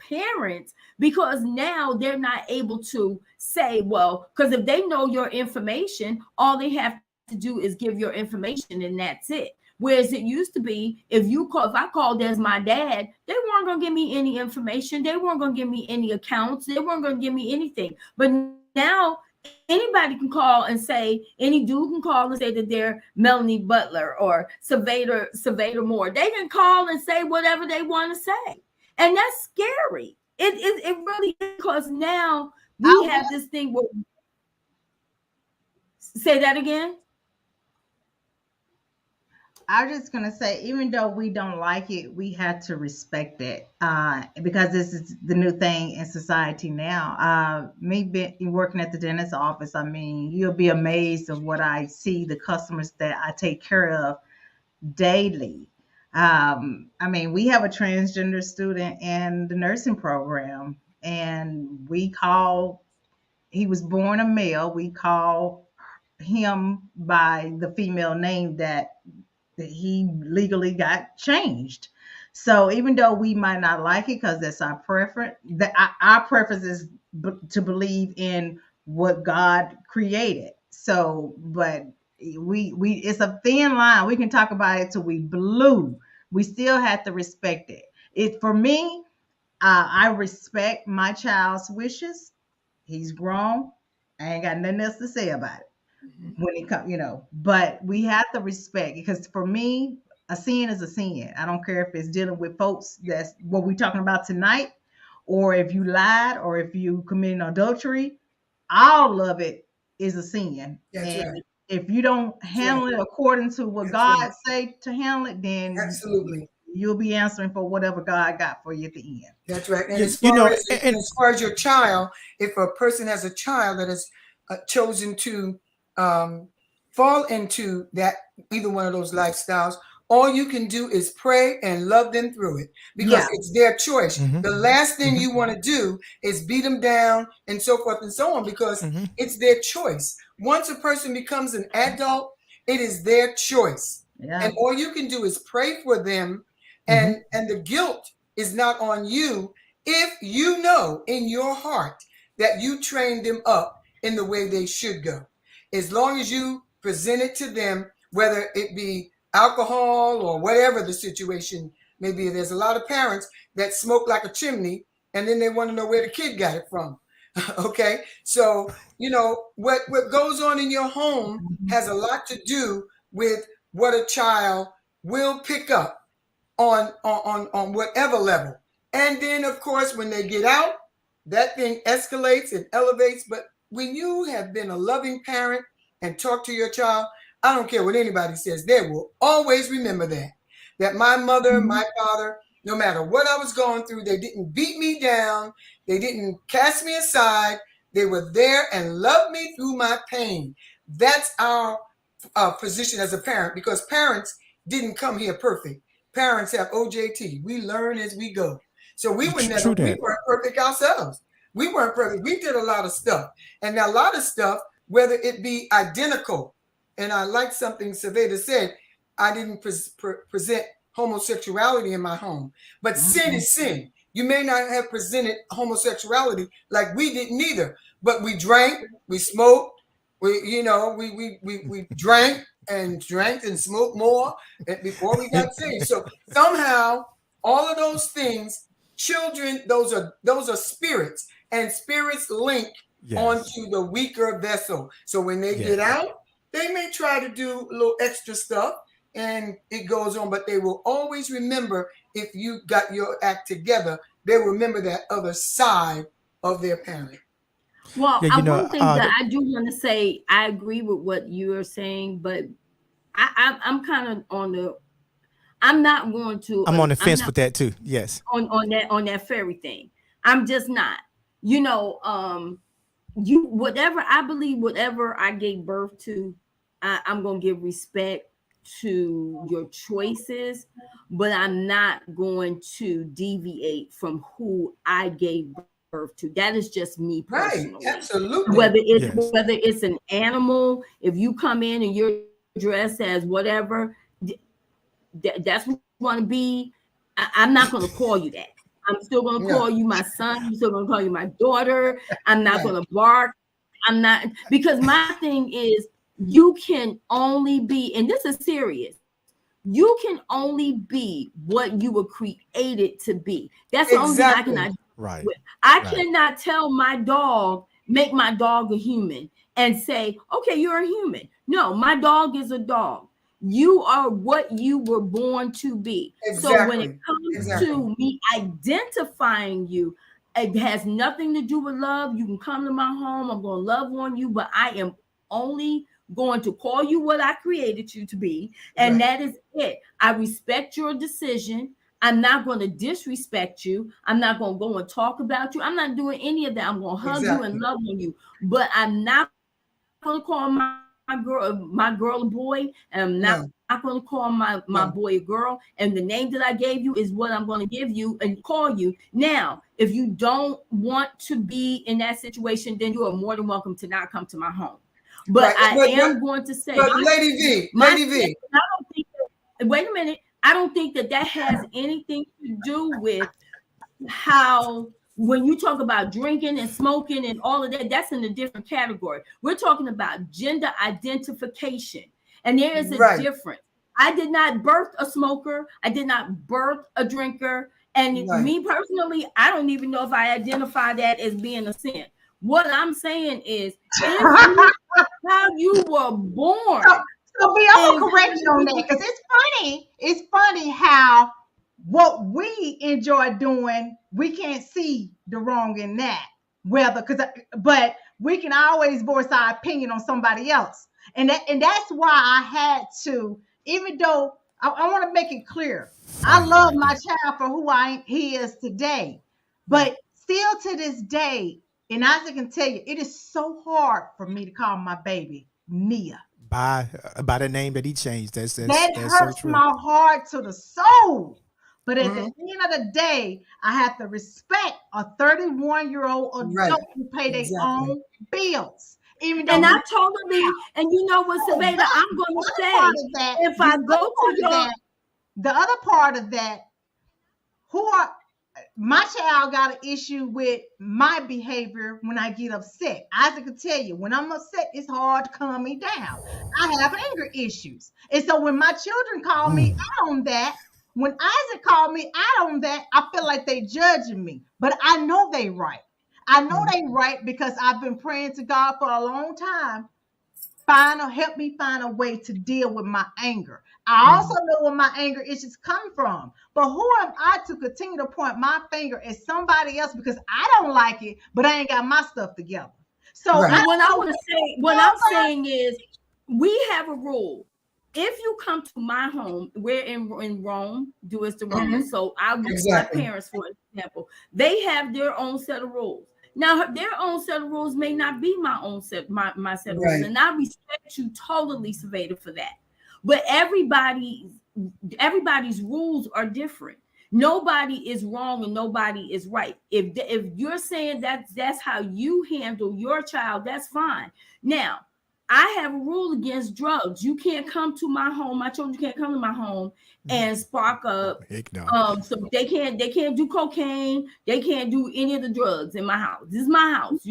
Speaker 1: parents because now they're not able to say, well, because if they know your information, all they have to do is give your information and that's it. Whereas it used to be, if I called as my dad, they weren't gonna give me any information, they weren't gonna give me any accounts, they weren't gonna give me anything. But now Anybody can call and say, any dude can call and say that they're Melanie Butler or Silvadia Moore. They can call and say whatever they want to say. And that's scary. It really is, because now we have this thing where, say that again.
Speaker 5: I'm just gonna say, even though we don't like it, we have to respect it, because this is the new thing in society now. Working at the dentist's office, I mean, you'll be amazed of what I see, the customers that I take care of daily. I mean, we have a transgender student in the nursing program, and he was born a male. We call him by the female name that he legally got changed. So even though we might not like it, because that's our preference, our preference is to believe in what God created. So, but we it's a thin line. We can talk about it till we blue. We still have to respect it. For me, I respect my child's wishes. He's grown. I ain't got nothing else to say about it when it comes, but we have to respect, because for me, a sin is a sin. I don't care if it's dealing with folks, that's what we're talking about tonight, or if you lied, or if you committed adultery. All of it is a sin.
Speaker 4: That's
Speaker 5: And
Speaker 4: right.
Speaker 5: if you don't handle it according to what
Speaker 4: That's
Speaker 5: God
Speaker 4: right.
Speaker 5: say to handle it, then
Speaker 4: Absolutely.
Speaker 5: you'll be answering for whatever God got for you at the end.
Speaker 4: That's right. And
Speaker 3: And
Speaker 4: as far as your child, if a person has a child that has chosen to fall into that, either one of those lifestyles, all you can do is pray and love them through it, because
Speaker 5: Yeah.
Speaker 4: it's their choice.
Speaker 3: Mhm.
Speaker 4: The last thing
Speaker 3: Mhm.
Speaker 4: you want to do is beat them down and so forth and so on, because it's their choice. Once a person becomes an adult, it is their choice.
Speaker 5: Yeah.
Speaker 4: And all you can do is pray for them, and the guilt is not on you if you know in your heart that you trained them up in the way they should go. As long as you present it to them, whether it be alcohol or whatever the situation may be. There's a lot of parents that smoke like a chimney, and then they want to know where the kid got it from. Okay, so what goes on in your home has a lot to do with what a child will pick up on whatever level. And then, of course, when they get out, that thing escalates and elevates. But when you have been a loving parent and talk to your child, I don't care what anybody says, they will always remember that my mother, my father, no matter what I was going through, they didn't beat me down. They didn't cast me aside. They were there and loved me through my pain. That's our position as a parent, because parents didn't come here perfect. Parents have OJT. We learn as we go. So we weren't perfect ourselves. We weren't perfect. We did a lot of stuff. And a lot of stuff, whether it be identical, and I like something Silvadia said, I didn't present homosexuality in my home. But sin is sin. You may not have presented homosexuality like we didn't either. But we drank, we smoked, we drank and smoked more before we got saved. So somehow all of those things, children, those are spirits, and spirits link onto the weaker vessel. So when they get out, they may try to do a little extra stuff, and it goes on, but they will always remember, if you got your act together, they will remember that other side of their parent.
Speaker 1: Well, one thing that I do want to say, I agree with what you are saying, but I'm kind of on the, I'm not going to.
Speaker 3: I'm on the fence with that too. Yes.
Speaker 1: On that fairy thing, I'm just not. Whatever I believe, whatever I gave birth to, I'm gonna give respect to your choices, but I'm not going to deviate from who I gave birth to. That is just me personally.
Speaker 4: Right, absolutely.
Speaker 1: Whether it's an animal, if you come in and you're dressed as whatever, that's what you want to be. I'm not going to call you that. I'm still going to call you my son. I'm still going to call you my daughter. I'm not going to bark. I'm not, because my thing is, you can only be, and this is serious, you can only be what you were created to be. That's the only thing I cannot do.
Speaker 3: Right.
Speaker 1: I cannot tell my dog make my dog a human and say, okay, you're a human. No, my dog is a dog. You are what you were born to be.
Speaker 4: Exactly.
Speaker 1: So when it comes
Speaker 4: Exactly.
Speaker 1: to me identifying you, it has nothing to do with love. You can come to my home. I'm going to love on you, but I am only going to call you what I created you to be. And
Speaker 4: Right.
Speaker 1: that is it. I respect your decision. I'm not going to disrespect you. I'm not going to go and talk about you. I'm not doing any of that. I'm going to hug you and
Speaker 4: Exactly.
Speaker 1: love on you. But I'm not going to call my girl a boy, and I'm not
Speaker 4: No.
Speaker 1: going to call my
Speaker 4: No.
Speaker 1: boy a girl. And the name that I gave you is what I'm going to give you and call you. Now, if you don't want to be in that situation, then you are more than welcome to not come to my home. But
Speaker 4: Right.
Speaker 1: I am going to say,
Speaker 4: But Lady V, Lady V.
Speaker 1: I don't think wait a minute. I don't think that has anything to do with how, when you talk about drinking and smoking and all of that, that's in a different category. We're talking about gender identification. And there is a
Speaker 4: Right.
Speaker 1: difference. I did not birth a smoker. I did not birth a drinker. And
Speaker 4: Right.
Speaker 1: me personally, I don't even know if I identify that as being a sin. What I'm saying is, how you were born.
Speaker 5: So be, I'm gonna correct you on that, because it's funny. It's funny how what we enjoy doing, we can't see the wrong in that. But we can always voice our opinion on somebody else, and that's why I had to. Even though I want to make it clear, I love my child for who he is today, but still to this day, and as I can tell you, it is so hard for me to call my baby Nia.
Speaker 3: By the name that he changed. That's
Speaker 5: That
Speaker 3: so
Speaker 5: hurts
Speaker 3: true.
Speaker 5: my heart to the soul. But at
Speaker 4: Mhm.
Speaker 5: the end of the day, I have to respect a 31-year-old adult
Speaker 4: Right.
Speaker 5: who pay their
Speaker 4: Exactly.
Speaker 5: own bills. Even though
Speaker 1: And I totally, and you know what, Silvadia, I'm going to say, if I go to your,
Speaker 5: the other part of that, my child got an issue with my behavior when I get upset. Isaac can tell you, when I'm upset, it's hard to calm me down. I have anger issues. And so when my children call me out on that, when Isaac called me out on that, I feel like they judging me. But I know they right. I know they right because I've been praying to God for a long time. Help me find a way to deal with my anger. I also know where my anger issues come from. But who am I to continue to point my finger at somebody else because I don't like it, but I ain't got my stuff together? So
Speaker 4: Right.
Speaker 1: what I want to say, what I'm saying is, we have a rule. If you come to my home, we're in Rome, do as the Romans. So I use
Speaker 4: Exactly.
Speaker 1: my parents, for example. They have their own set of rules. Now, their own set of rules may not be my own set, my set of rules. And I respect you totally, Silvadia, for that. But everybody's rules are different. Nobody is wrong and nobody is right. If you're saying that's how you handle your child, that's fine. Now, I have a rule against drugs. You can't come to my home. My children can't come to my home and spark up. So they can't do cocaine. They can't do any of the drugs in my house. This is my house.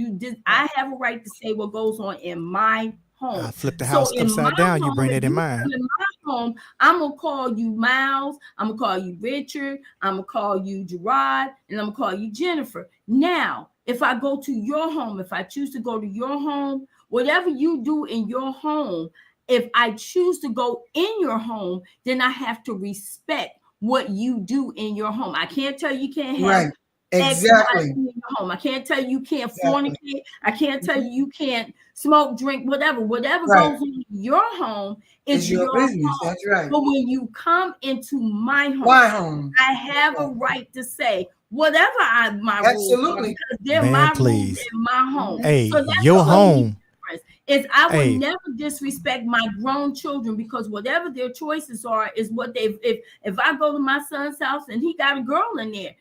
Speaker 1: I have a right to say what goes on in my home.
Speaker 3: I flip the house upside down. You bring it in mine.
Speaker 1: In my home, I'm gonna call you Miles. I'm gonna call you Richard. I'm gonna call you Gerard, and I'm gonna call you Jennifer. Now, if I go to your home, if I choose to go to your home, whatever you do in your home, if I choose to go in your home, then I have to respect what you do in your home. I can't tell you can't have
Speaker 4: exactly
Speaker 1: in your home. I can't tell you can't fornicate. I can't tell you can't smoke, drink, whatever. Whatever goes in your home is your
Speaker 4: business.
Speaker 1: home.
Speaker 4: That's right.
Speaker 1: But when you come into my home, I have a right to say whatever my rules are, because they're my rules in my home.
Speaker 3: Hey,
Speaker 1: so that's
Speaker 3: your home.
Speaker 1: Is I would never disrespect my grown children, because whatever their choices are is what they. If I go to my son's house and he got a girl in there,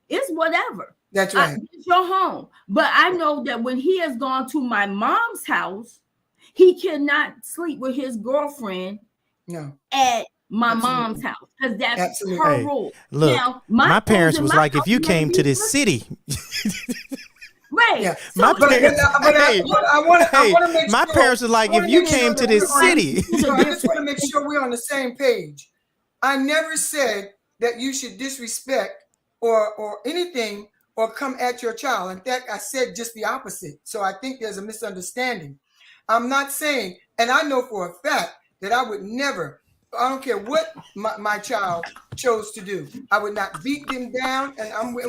Speaker 1: it's whatever.
Speaker 4: That's right.
Speaker 1: It's your home. But I know that when he has gone to my mom's house, he cannot sleep with his girlfriend at my mom's house, because that's her rule.
Speaker 3: Look,
Speaker 1: now,
Speaker 3: my parents was like, if you came to this city.
Speaker 1: Right.
Speaker 4: Yeah.
Speaker 3: My parents are like, if you came to this city.
Speaker 4: I just want to make sure we're on the same page. I never said that you should disrespect or anything or come at your child. In fact, I said just the opposite. So I think there's a misunderstanding. I'm not saying, and I know for a fact that I would never, I don't care what my child chose to do, I would not beat them down. And I'm with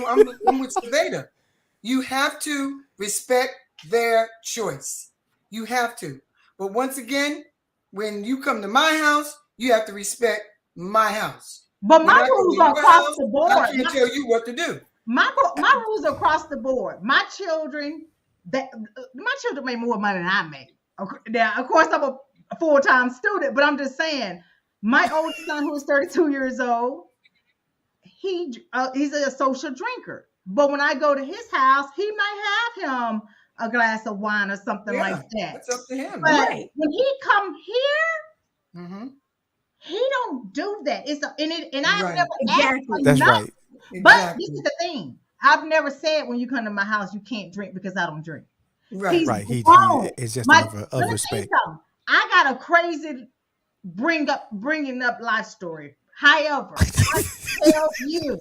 Speaker 4: Silvadia. You have to respect their choice. You have to. But once again, when you come to my house, you have to respect my house.
Speaker 5: But my rules are across the board.
Speaker 4: I can't tell you what to do.
Speaker 5: My rules are across the board. My children make more money than I make. Now, of course, I'm a full-time student, but I'm just saying, my oldest son, who is 32 years old, he's a social drinker. But when I go to his house, he might have him a glass of wine or something like that.
Speaker 4: That's up to him.
Speaker 5: But
Speaker 1: Right.
Speaker 5: when he come here, he don't do that. And I've
Speaker 4: Right.
Speaker 5: never asked for
Speaker 3: That's
Speaker 5: nothing.
Speaker 3: right.
Speaker 5: But this is the thing. I've never said when you come to my house you can't drink because I don't drink.
Speaker 4: Right.
Speaker 5: He's
Speaker 3: Right. He
Speaker 5: grown.
Speaker 3: is just
Speaker 5: Let
Speaker 3: of
Speaker 5: me tell you
Speaker 3: respect.
Speaker 5: something. I got a crazy bringing up life story. However, I tell you,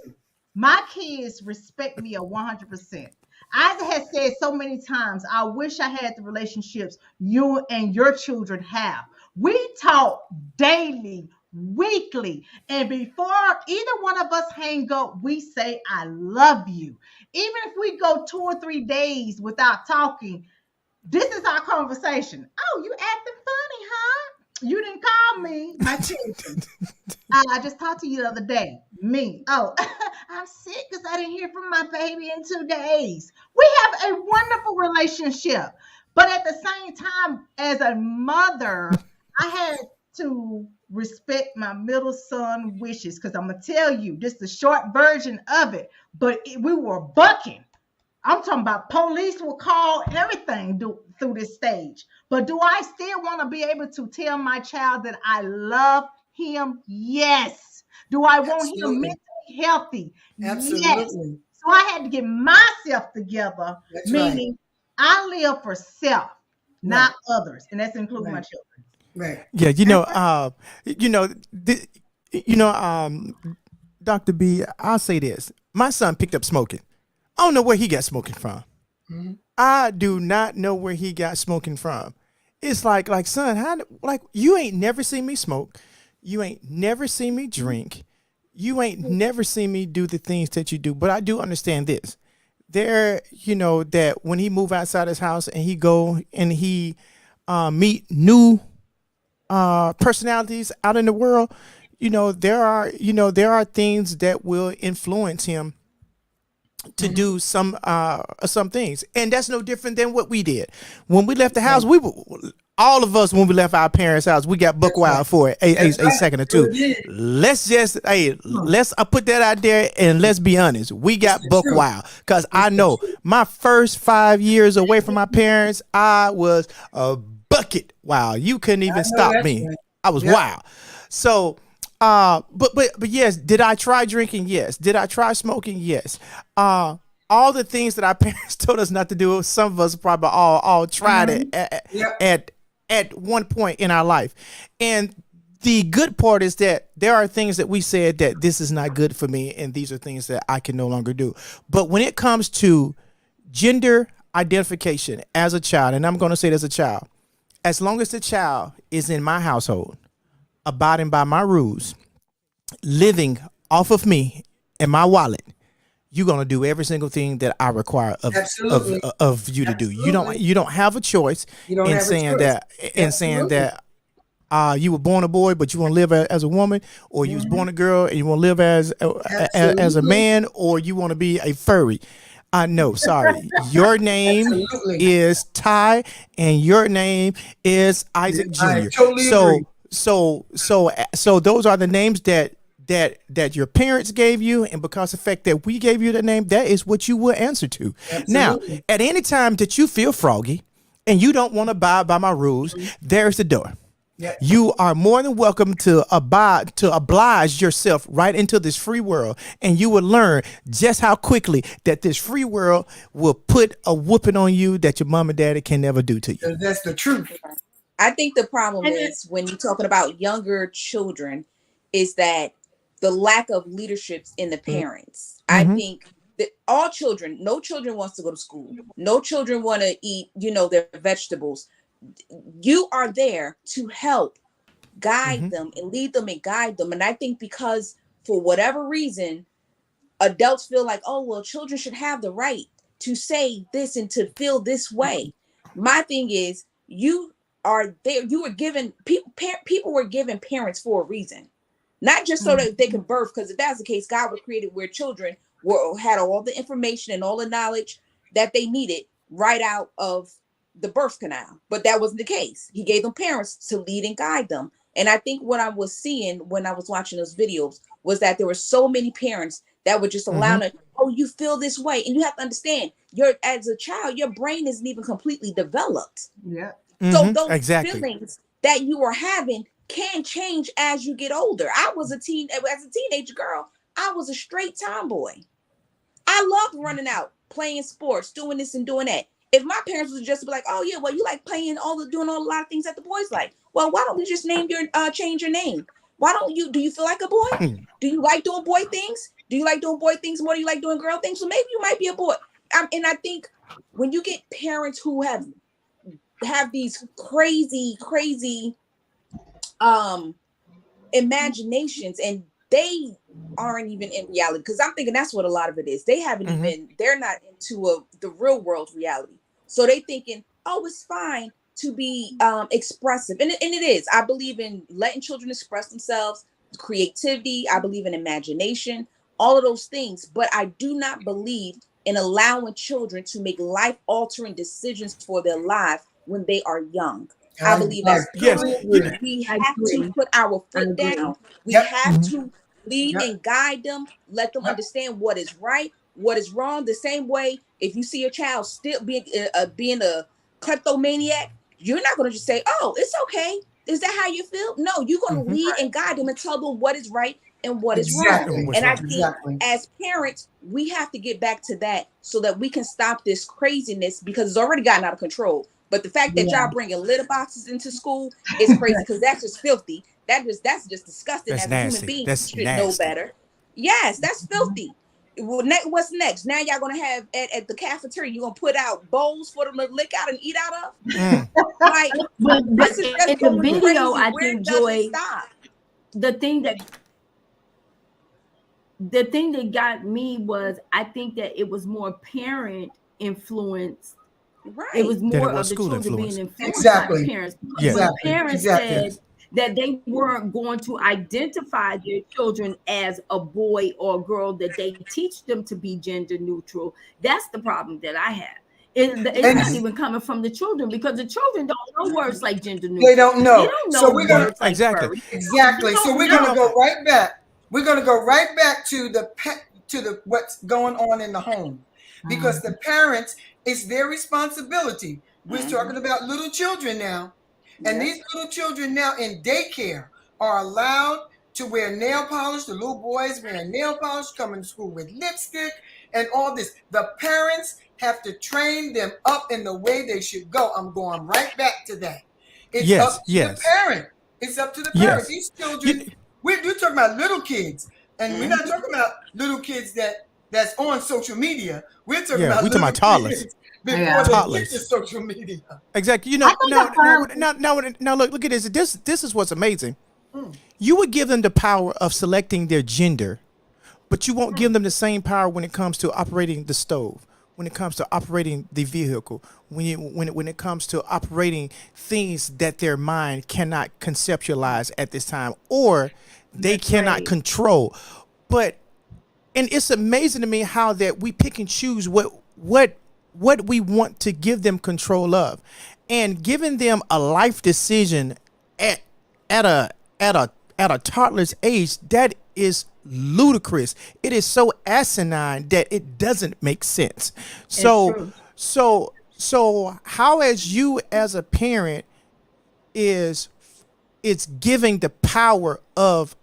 Speaker 5: my kids respect me 100%. As I have said so many times, I wish I had the relationships you and your children have. We talk daily, weekly, and before either one of us hang up, we say, I love you. Even if we go 2 or 3 days without talking, this is our conversation. Oh, you acting funny, huh? You didn't call me, my children. I just talked to you the other day. Me. Oh, I'm sick because I didn't hear from my baby in 2 days. We have a wonderful relationship. But at the same time, as a mother, I had to respect my middle son wishes because I'm going to tell you, this is the short version of it. But we were bucking. I'm talking about police will call everything through this stage. But do I still want to be able to tell my child that I love him? Yes. Do I want him mentally healthy?
Speaker 4: Absolutely.
Speaker 5: Yes. So I had to get myself together, meaning I live for self, not others. And that's including my children.
Speaker 4: Right.
Speaker 3: Yeah, Dr. B, I'll say this. My son picked up smoking. I don't know where he got smoking from. I do not know where he got smoking from. It's like son, you ain't never seen me smoke. You ain't never seen me drink. You ain't never seen me do the things that you do. But I do understand this. That when he move outside his house and he go and he meet new personalities out in the world, there are things that will influence him to do some things, and that's no different than what we did when we left the house. All of us, when we left our parents' house, we got buck wild for a second or two. Let's just let's put that out there and let's be honest. We got buck wild because I know my first 5 years away from my parents, I was a bucket wild. You couldn't even stop me. I was wild. So. But yes, did I try drinking? Yes. Did I try smoking? Yes. All the things that our parents told us not to do, some of us probably all tried it at one point in our life. And the good part is that there are things that we said that this is not good for me, and these are things that I can no longer do. But when it comes to gender identification as a child, and I'm going to say it as a child, as long as the child is in my household, abiding by my rules, living off of me and my wallet, you're gonna do every single thing that I require of you to do. You don't have a choice in saying that you were born a boy but you want to live as a woman, or you was born a girl and you want to live as a man, or you want to be a furry. No, sorry. Your name is Ty and your name is Isaac Jr.
Speaker 4: I totally agree.
Speaker 3: So those are the names that your parents gave you, and because of the fact that we gave you the name, that is what you will answer to. Absolutely. Now, at any time that you feel froggy and you don't want to abide by my rules, there's the door. Yep. You are more than welcome to oblige yourself right into this free world, and you will learn just how quickly that this free world will put a whooping on you that your mom and daddy can never do to you.
Speaker 4: That's the truth.
Speaker 6: I think the problem is when you're talking about younger children is that the lack of leaderships in the parents. I think all children, no children wants to go to school. No children want to eat, their vegetables. You are there to help guide them and lead them and guide them. And I think because for whatever reason, adults feel like, oh, well, children should have the right to say this and to feel this way. My thing is, you are there. You were given, people were given parents for a reason, not just so that they can birth. Because if that's the case, God was created where children had all the information and all the knowledge that they needed right out of the birth canal. But that wasn't the case. He gave them parents to lead and guide them. And I think what I was seeing when I was watching those videos was that there were so many parents that were just allowing it. Oh, you feel this way. And you have to understand, as a child, your brain isn't even completely developed.
Speaker 5: Yeah.
Speaker 6: So those feelings that you are having can change as you get older. As a teenage girl, I was a straight tomboy. I loved running out, playing sports, doing this and doing that. If my parents was just be like, oh yeah, well, you like playing doing a lot of things that the boys like. Well, why don't we just change your name? Do you feel like a boy? Do you like doing boy things? Do you like doing boy things more than you like doing girl things? So maybe you might be a boy. And I think when you get parents who have these crazy imaginations, and they aren't even in reality, because I'm thinking that's what a lot of it is. They haven't even, they're not into the real world reality. So they thinking, oh, it's fine to be expressive. And it is. I believe in letting children express themselves, creativity. I believe in imagination, all of those things. But I do not believe in allowing children to make life-altering decisions for their life when they are young. I believe as parents, we have to put our foot down. We have to lead and guide them, let them understand what is right, what is wrong. The same way, if you see a child still being a kleptomaniac, you're not going to just say, oh, it's okay. Is that how you feel? No, you're going to lead and guide them and tell them what is right and what is wrong. And I think as parents, we have to get back to that so that we can stop this craziness, because it's already gotten out of control. But the fact that y'all bringing litter boxes into school is crazy, because that's just filthy. That's just disgusting. As a human being, you should know better. Yes, that's filthy. Well, what's next? Now y'all gonna have at the cafeteria, you're gonna put out bowls for them to lick out and eat out of? Like,
Speaker 1: but in the video, I think, Joy, the thing that got me was, I think that it was more parent influence. Right. It was more of the children being influenced by the parents. When parents said that they weren't going to identify their children as a boy or a girl, that they teach them to be gender neutral. That's the problem that I have. It's not even coming from the children, because the children don't know words like gender neutral.
Speaker 4: They don't know.
Speaker 1: They don't know
Speaker 4: so we're gonna
Speaker 1: words like
Speaker 4: exactly.
Speaker 1: Furry.
Speaker 4: So we're gonna go right back. We're gonna go right back to the what's going on in the home, because the parents, it's their responsibility. We're talking about little children now. And these little children now in daycare are allowed to wear nail polish. The little boys wearing nail polish, coming to school with lipstick and all this. The parents have to train them up in the way they should go. I'm going right back to that. It's up to the parent. It's up to the parent. These children, we're talking about little kids. And we're not talking about little kids that's on social media. We're talking about toddlers. Before they get to social media.
Speaker 3: Exactly. Now look at this. This is what's amazing. You would give them the power of selecting their gender, but you won't give them the same power when it comes to operating the stove, when it comes to operating the vehicle, when it comes to operating things that their mind cannot conceptualize at this time, or they cannot control. And it's amazing to me how that we pick and choose what we want to give them control of, and giving them a life decision at a toddler's age, that is ludicrous. It is so asinine that it doesn't make sense. So how, as you as a parent, it's giving the power of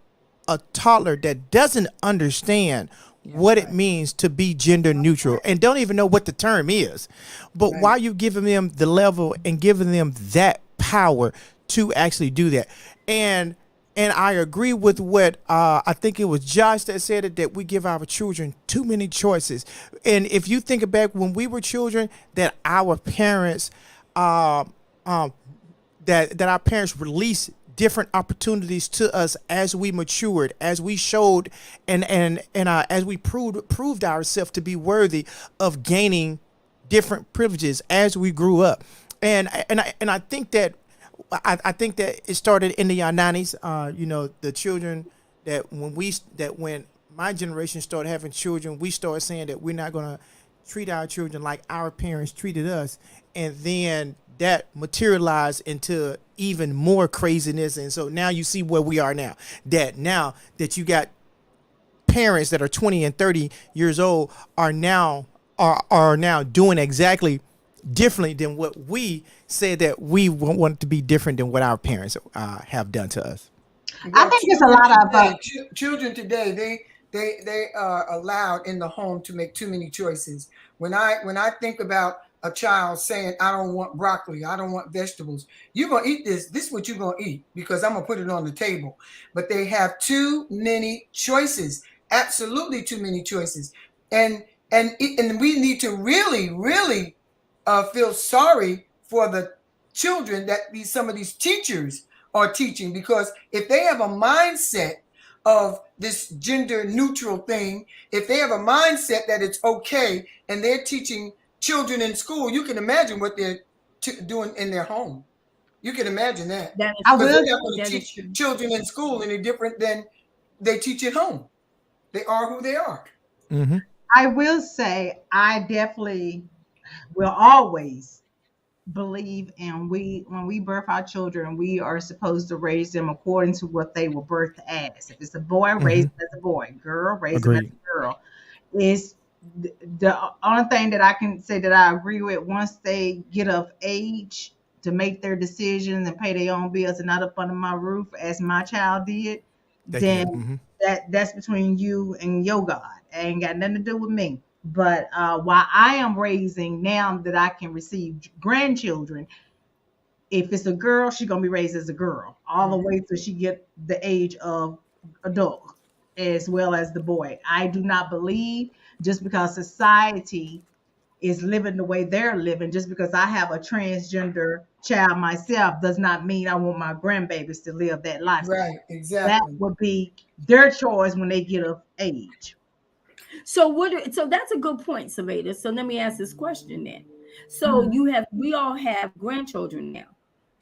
Speaker 3: a toddler that doesn't understand what it means to be gender neutral and don't even know what the term is, but why you giving them the level and giving them that power to actually do that. And And I agree with what I think it was Josh that said it, that we give our children too many choices. And if you think back when we were children, that our parents, um, um, that our parents released different opportunities to us as we matured, as we showed, and as we proved ourselves to be worthy of gaining different privileges as we grew up. And I think that I think that it started in the 90s. The children that when my generation started having children, we started saying that we're not gonna treat our children like our parents treated us, and then that materialized into even more craziness. And so now you see where we are now. Now that you got parents that are 20 and 30 years old are now doing exactly differently than what we said that we want to be different than what our parents have done to us.
Speaker 5: I think it's a lot of
Speaker 4: children today. They are allowed in the home to make too many choices. When I think about a child saying, "I don't want broccoli, I don't want vegetables," you're gonna eat this. This is what you're gonna eat because I'm gonna put it on the table. But they have too many choices. Absolutely too many choices. And we need to really feel sorry for the children that some of these teachers are teaching, because if they have a mindset of this gender neutral thing, if they have a mindset that it's okay, and they're teaching children in school, you can imagine what they're doing in their home. You can imagine that.
Speaker 1: That is
Speaker 5: I
Speaker 4: Because
Speaker 5: will.
Speaker 4: they're not going to teach children in school any different than they teach at home. They are who they are.
Speaker 3: Mm-hmm.
Speaker 5: I will say I definitely will always believe in when we birth our children, we are supposed to raise them according to what they were birthed as. If it's a boy, raise them as a boy. Girl, raise them as a girl. Is the only thing that I can say that I agree with. Once they get of age to make their decisions and pay their own bills and not up under my roof as my child did, then that's between you and your God. It ain't got nothing to do with me. But while I am raising now that I can receive grandchildren, if it's a girl, she's gonna be raised as a girl all the way till she get the age of adult, as well as the boy. I do not believe just because society is living the way they're living, just because I have a transgender child myself, does not mean I want my grandbabies to live that lifestyle.
Speaker 4: Right, exactly.
Speaker 5: That would be their choice when they get of age.
Speaker 1: So that's a good point, Silvadia. So let me ask this question then. So we all have grandchildren now,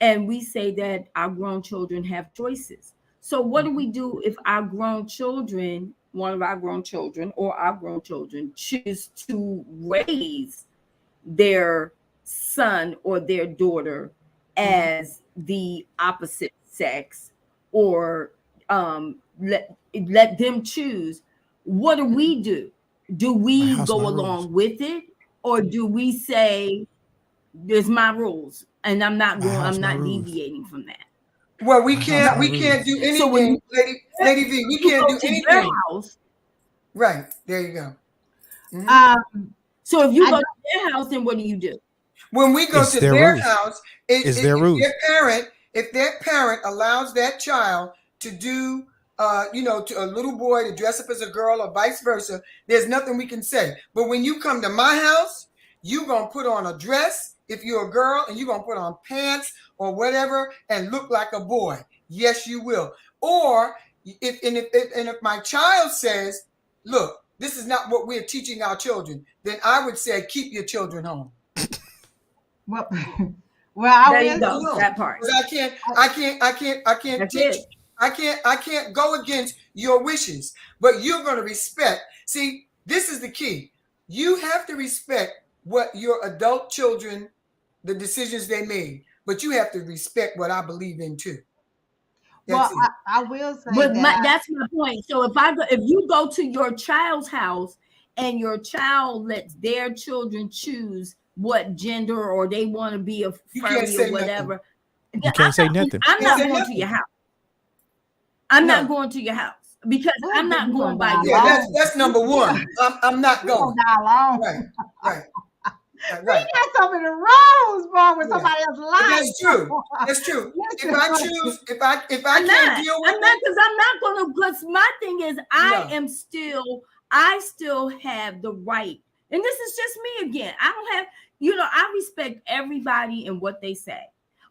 Speaker 1: and we say that our grown children have choices. So what do we do if our grown children, one of our grown children or our grown children, choose to raise their son or their daughter as the opposite sex, or let them choose? What do we do? Do we go along with it, or do we say there's my rules and I'm not deviating from that?
Speaker 4: Well, we can't do anything,
Speaker 1: So when
Speaker 4: Lady V. We can't do anything.
Speaker 1: House,
Speaker 4: right there, you go. Mm-hmm.
Speaker 1: So if you go to their house, then what do you do?
Speaker 4: When we go to their house,
Speaker 3: it's their rules.
Speaker 4: If their parent allows that child to do, to a little boy to dress up as a girl or vice versa, there's nothing we can say. But when you come to my house, you're going to put on a dress if you're a girl, and you're going to put on pants or whatever and look like a boy. Yes, you will. Or if my child says, look, this is not what we're teaching our children, then I would say, keep your children home.
Speaker 5: Well, there you
Speaker 1: go. That part.
Speaker 4: I can't teach. I can't go against your wishes, but you're going to respect. See, this is the key. You have to respect what your adult children, the decisions they made, but you have to respect what I believe in too.
Speaker 5: I will say
Speaker 1: that's my point. So if you go to your child's house and your child lets their children choose what gender or they want to be a furry or whatever,
Speaker 3: you can't say nothing.
Speaker 1: I'm not going to your house. I'm not going to your house because I'm not going by.
Speaker 4: Yeah, that's number one. I'm not going.
Speaker 5: Right.
Speaker 4: Right.
Speaker 5: We got so many rules, boy. with
Speaker 4: Yeah.
Speaker 5: somebody else's
Speaker 4: But
Speaker 5: life.
Speaker 4: that's true. That's true. If I choose, if I
Speaker 1: I'm
Speaker 4: can't
Speaker 1: not.
Speaker 4: deal
Speaker 1: I'm
Speaker 4: with
Speaker 1: not
Speaker 4: it,
Speaker 1: because I'm not gonna. Because my thing is, I still have the right, and this is just me again. I don't have, I respect everybody and what they say,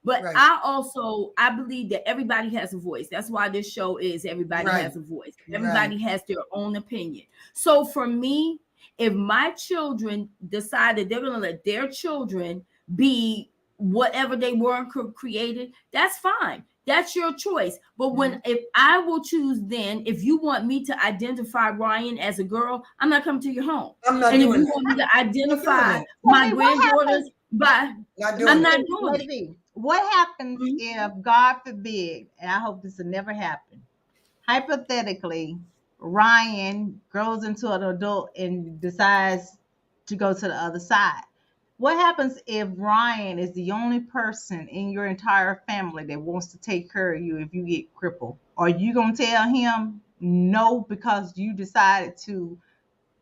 Speaker 1: but
Speaker 4: right,
Speaker 1: I believe that everybody has a voice. That's why this show is everybody
Speaker 4: right,
Speaker 1: has a voice.
Speaker 4: right.
Speaker 1: Everybody has their own opinion. So for me, if my children decided they're gonna let their children be whatever they were created, that's fine. That's your choice. But if I will choose, then if you want me to identify Ryan as a girl, I'm not coming to your home.
Speaker 4: I'm not
Speaker 1: And if
Speaker 4: doing
Speaker 1: you
Speaker 4: that.
Speaker 1: want me to
Speaker 4: I'm not doing
Speaker 1: identify
Speaker 4: that.
Speaker 1: my
Speaker 5: See, what
Speaker 1: granddaughters
Speaker 5: happens?
Speaker 1: by,
Speaker 4: Not doing
Speaker 1: I'm
Speaker 4: it.
Speaker 1: not doing
Speaker 5: Lady
Speaker 1: it.
Speaker 5: V, what happens
Speaker 1: Mhm.
Speaker 5: if, God forbid, and I hope this will never happen, hypothetically, Ryan grows into an adult and decides to go to the other side? What happens if Ryan is the only person in your entire family that wants to take care of you if you get crippled? Are you going to tell him no because you decided to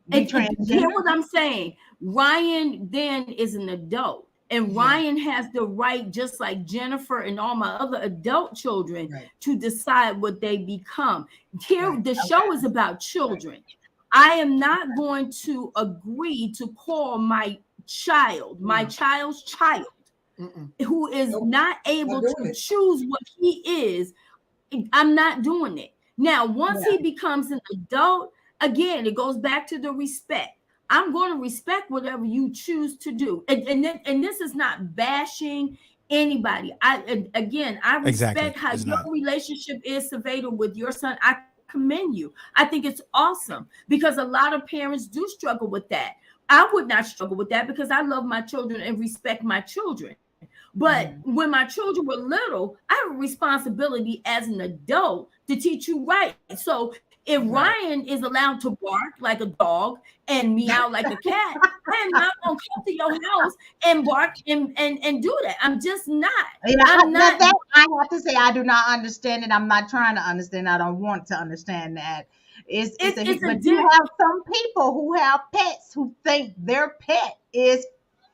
Speaker 5: be
Speaker 1: Hear
Speaker 5: transgender?
Speaker 1: what I'm saying. Ryan then is an adult, and
Speaker 4: Yeah,
Speaker 1: Ryan has the right, just like Jennifer and all my other adult children,
Speaker 4: right,
Speaker 1: to decide what they become. Here,
Speaker 4: right.
Speaker 1: the
Speaker 5: Okay.
Speaker 1: show is about children. I am not going to agree to call my
Speaker 4: No.
Speaker 1: child's child,
Speaker 4: Mm-mm.
Speaker 1: who is
Speaker 4: Nope.
Speaker 1: not
Speaker 4: Not
Speaker 1: able
Speaker 4: doing
Speaker 1: to
Speaker 4: it.
Speaker 1: choose what he is. I'm not doing it. Now, once
Speaker 5: Yeah.
Speaker 1: he becomes an adult, again, it goes back to the respect. I'm going to respect whatever you choose to do. And this is not bashing anybody. I
Speaker 3: Exactly.
Speaker 1: respect how
Speaker 3: It's
Speaker 1: your
Speaker 3: not.
Speaker 1: relationship is, Saveda, with your son. I commend you. I think it's awesome because a lot of parents do struggle with that. I would not struggle with that because I love my children and respect my children. But
Speaker 5: Mhm.
Speaker 1: when my children were little, I have a responsibility as an adult to teach you right. So if
Speaker 4: Right.
Speaker 1: Ryan is allowed to bark like a dog and meow like a cat, I am not going to come to your house and bark and do that. I'm just not.
Speaker 5: Yeah,
Speaker 1: I'm not.
Speaker 5: that I have to say I do not understand it. I'm not trying to understand. I don't want to understand that. It's
Speaker 1: It's a
Speaker 5: but you
Speaker 1: diff.
Speaker 5: have some people who have pets who think their pet is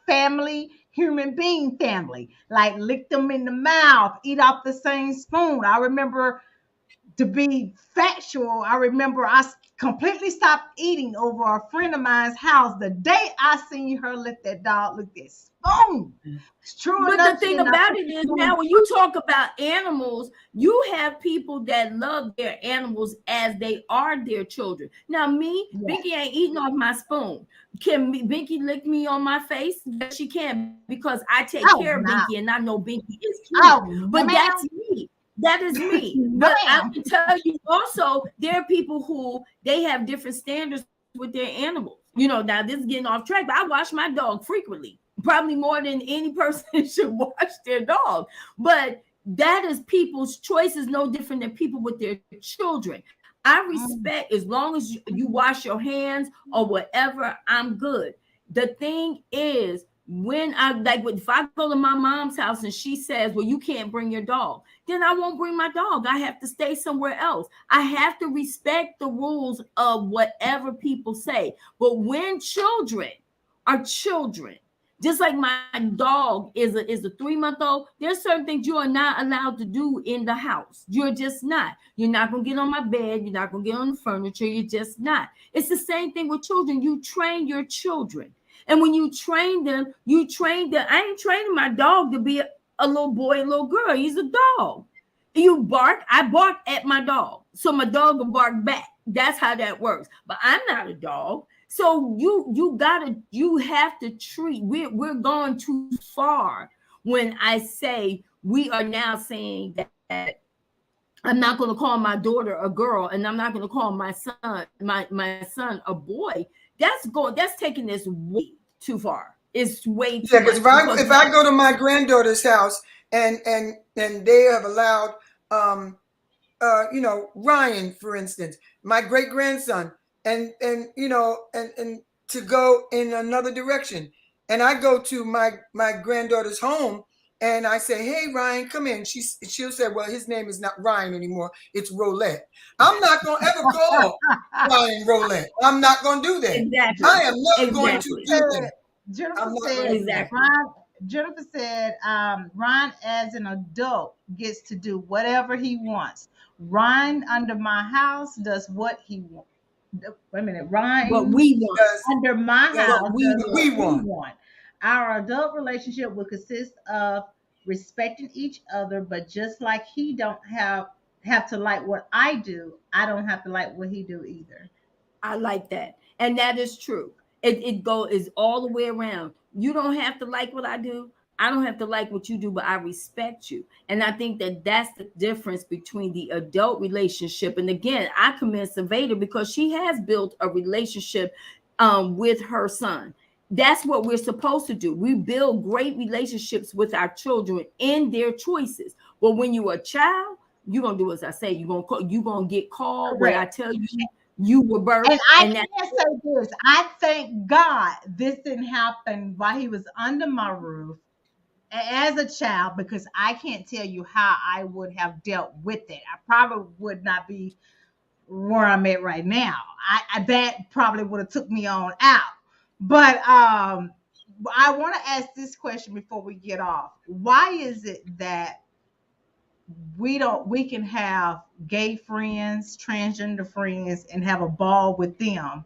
Speaker 5: family, human being family. Like lick them in the mouth, eat off the same spoon. I remember, to be factual, I remember completely stopped eating over a friend of mine's house the day I seen her let that dog lick that spoon. It's true
Speaker 1: But the
Speaker 5: enough, she
Speaker 1: thing
Speaker 5: did not
Speaker 1: about
Speaker 5: put
Speaker 1: it
Speaker 5: the
Speaker 1: is,
Speaker 5: spoon.
Speaker 1: now when you talk about animals, you have people that love their animals as they are their children. Now, me,
Speaker 5: Yeah.
Speaker 1: Binky ain't eating off my spoon. Can Binky lick me on my face? Yes, she can, because I take care of
Speaker 5: Oh
Speaker 1: Binky
Speaker 5: no.
Speaker 1: and I know Binky is cute.
Speaker 5: Oh
Speaker 1: But
Speaker 5: no,
Speaker 1: that's
Speaker 5: ma'am.
Speaker 1: me. That is me.
Speaker 5: No,
Speaker 1: But I
Speaker 5: ma'am.
Speaker 1: can tell you also, there are people who they have different standards with their animals. Now this is getting off track, but I wash my dog frequently, probably more than any person should wash their dog. But that is people's choices, no different than people with their children. I
Speaker 5: Mm,
Speaker 1: respect, as long as you wash your hands or whatever, I'm good. The thing is, when I like, if I go to my mom's house and she says, well, you can't bring your dog, then I won't bring my dog. I have to stay somewhere else. I have to respect the rules of whatever people say. But when children are children, just like my dog is a 3-month old, there's certain things you are not allowed to do in the house. You're just not. You're not gonna get on my bed. You're not gonna get on the furniture. You're just not. It's the same thing with children. You train your children. And when you train them, you train them. I ain't training my dog to be a little boy, a little girl. He's a dog. You bark, I bark at my dog. So my dog will bark back. That's how that works. But I'm not a dog. So you have to treat, we're going too far when I say we are now saying that I'm not going to call my daughter a girl and I'm not going to call my son a boy. That's taking this way too far. It's way too
Speaker 4: Yeah, because
Speaker 1: much because
Speaker 4: if I go to my granddaughter's house and they have allowed Ryan, for instance, my great grandson, and to go in another direction. And I go to my granddaughter's home and I say, hey Ryan, come in. She'll say, well, his name is not Ryan anymore, it's Rolette. I'm not gonna ever call Ryan Rolette. I'm not gonna do that.
Speaker 1: exactly,
Speaker 4: I am not going to
Speaker 1: exactly,
Speaker 4: do that.
Speaker 5: Jennifer
Speaker 4: I'm not going to
Speaker 5: said,
Speaker 4: do that.
Speaker 1: exactly.
Speaker 5: Ryan, Jennifer said, Ron as an adult gets to do whatever he wants. Ron under my house does what he wants. Wait a minute.
Speaker 1: What
Speaker 5: Ron
Speaker 1: we want.
Speaker 4: Does
Speaker 5: under my
Speaker 4: does
Speaker 5: house
Speaker 1: we
Speaker 5: does
Speaker 4: what
Speaker 1: want.
Speaker 5: what
Speaker 4: we
Speaker 5: we
Speaker 4: want.
Speaker 5: want. Our adult relationship will consist of respecting each other, but just like he don't have to like what I do, I don't have to like what he do either.
Speaker 1: I like that. And that is true. Is all the way around. You don't have to like what I do. I don't have to like what you do, but I respect you. And I think that that's the difference between the adult relationship. And again, I commend Silvadia because she has built a relationship with her son. That's what we're supposed to do. We build great relationships with our children in their choices. But when you're a child, you're gonna do as I say. You're gonna get called what I
Speaker 5: Correct.
Speaker 1: tell you. You were birthed,
Speaker 5: And I
Speaker 1: and that
Speaker 5: can say this. I thank God this didn't happen while he was under my roof as a child, because I can't tell you how I would have dealt with it. I probably would not be where I'm at right now. I that probably would have took me on out. But I want to ask this question before we get off. Why is it that we can have gay friends, transgender friends, and have a ball with them,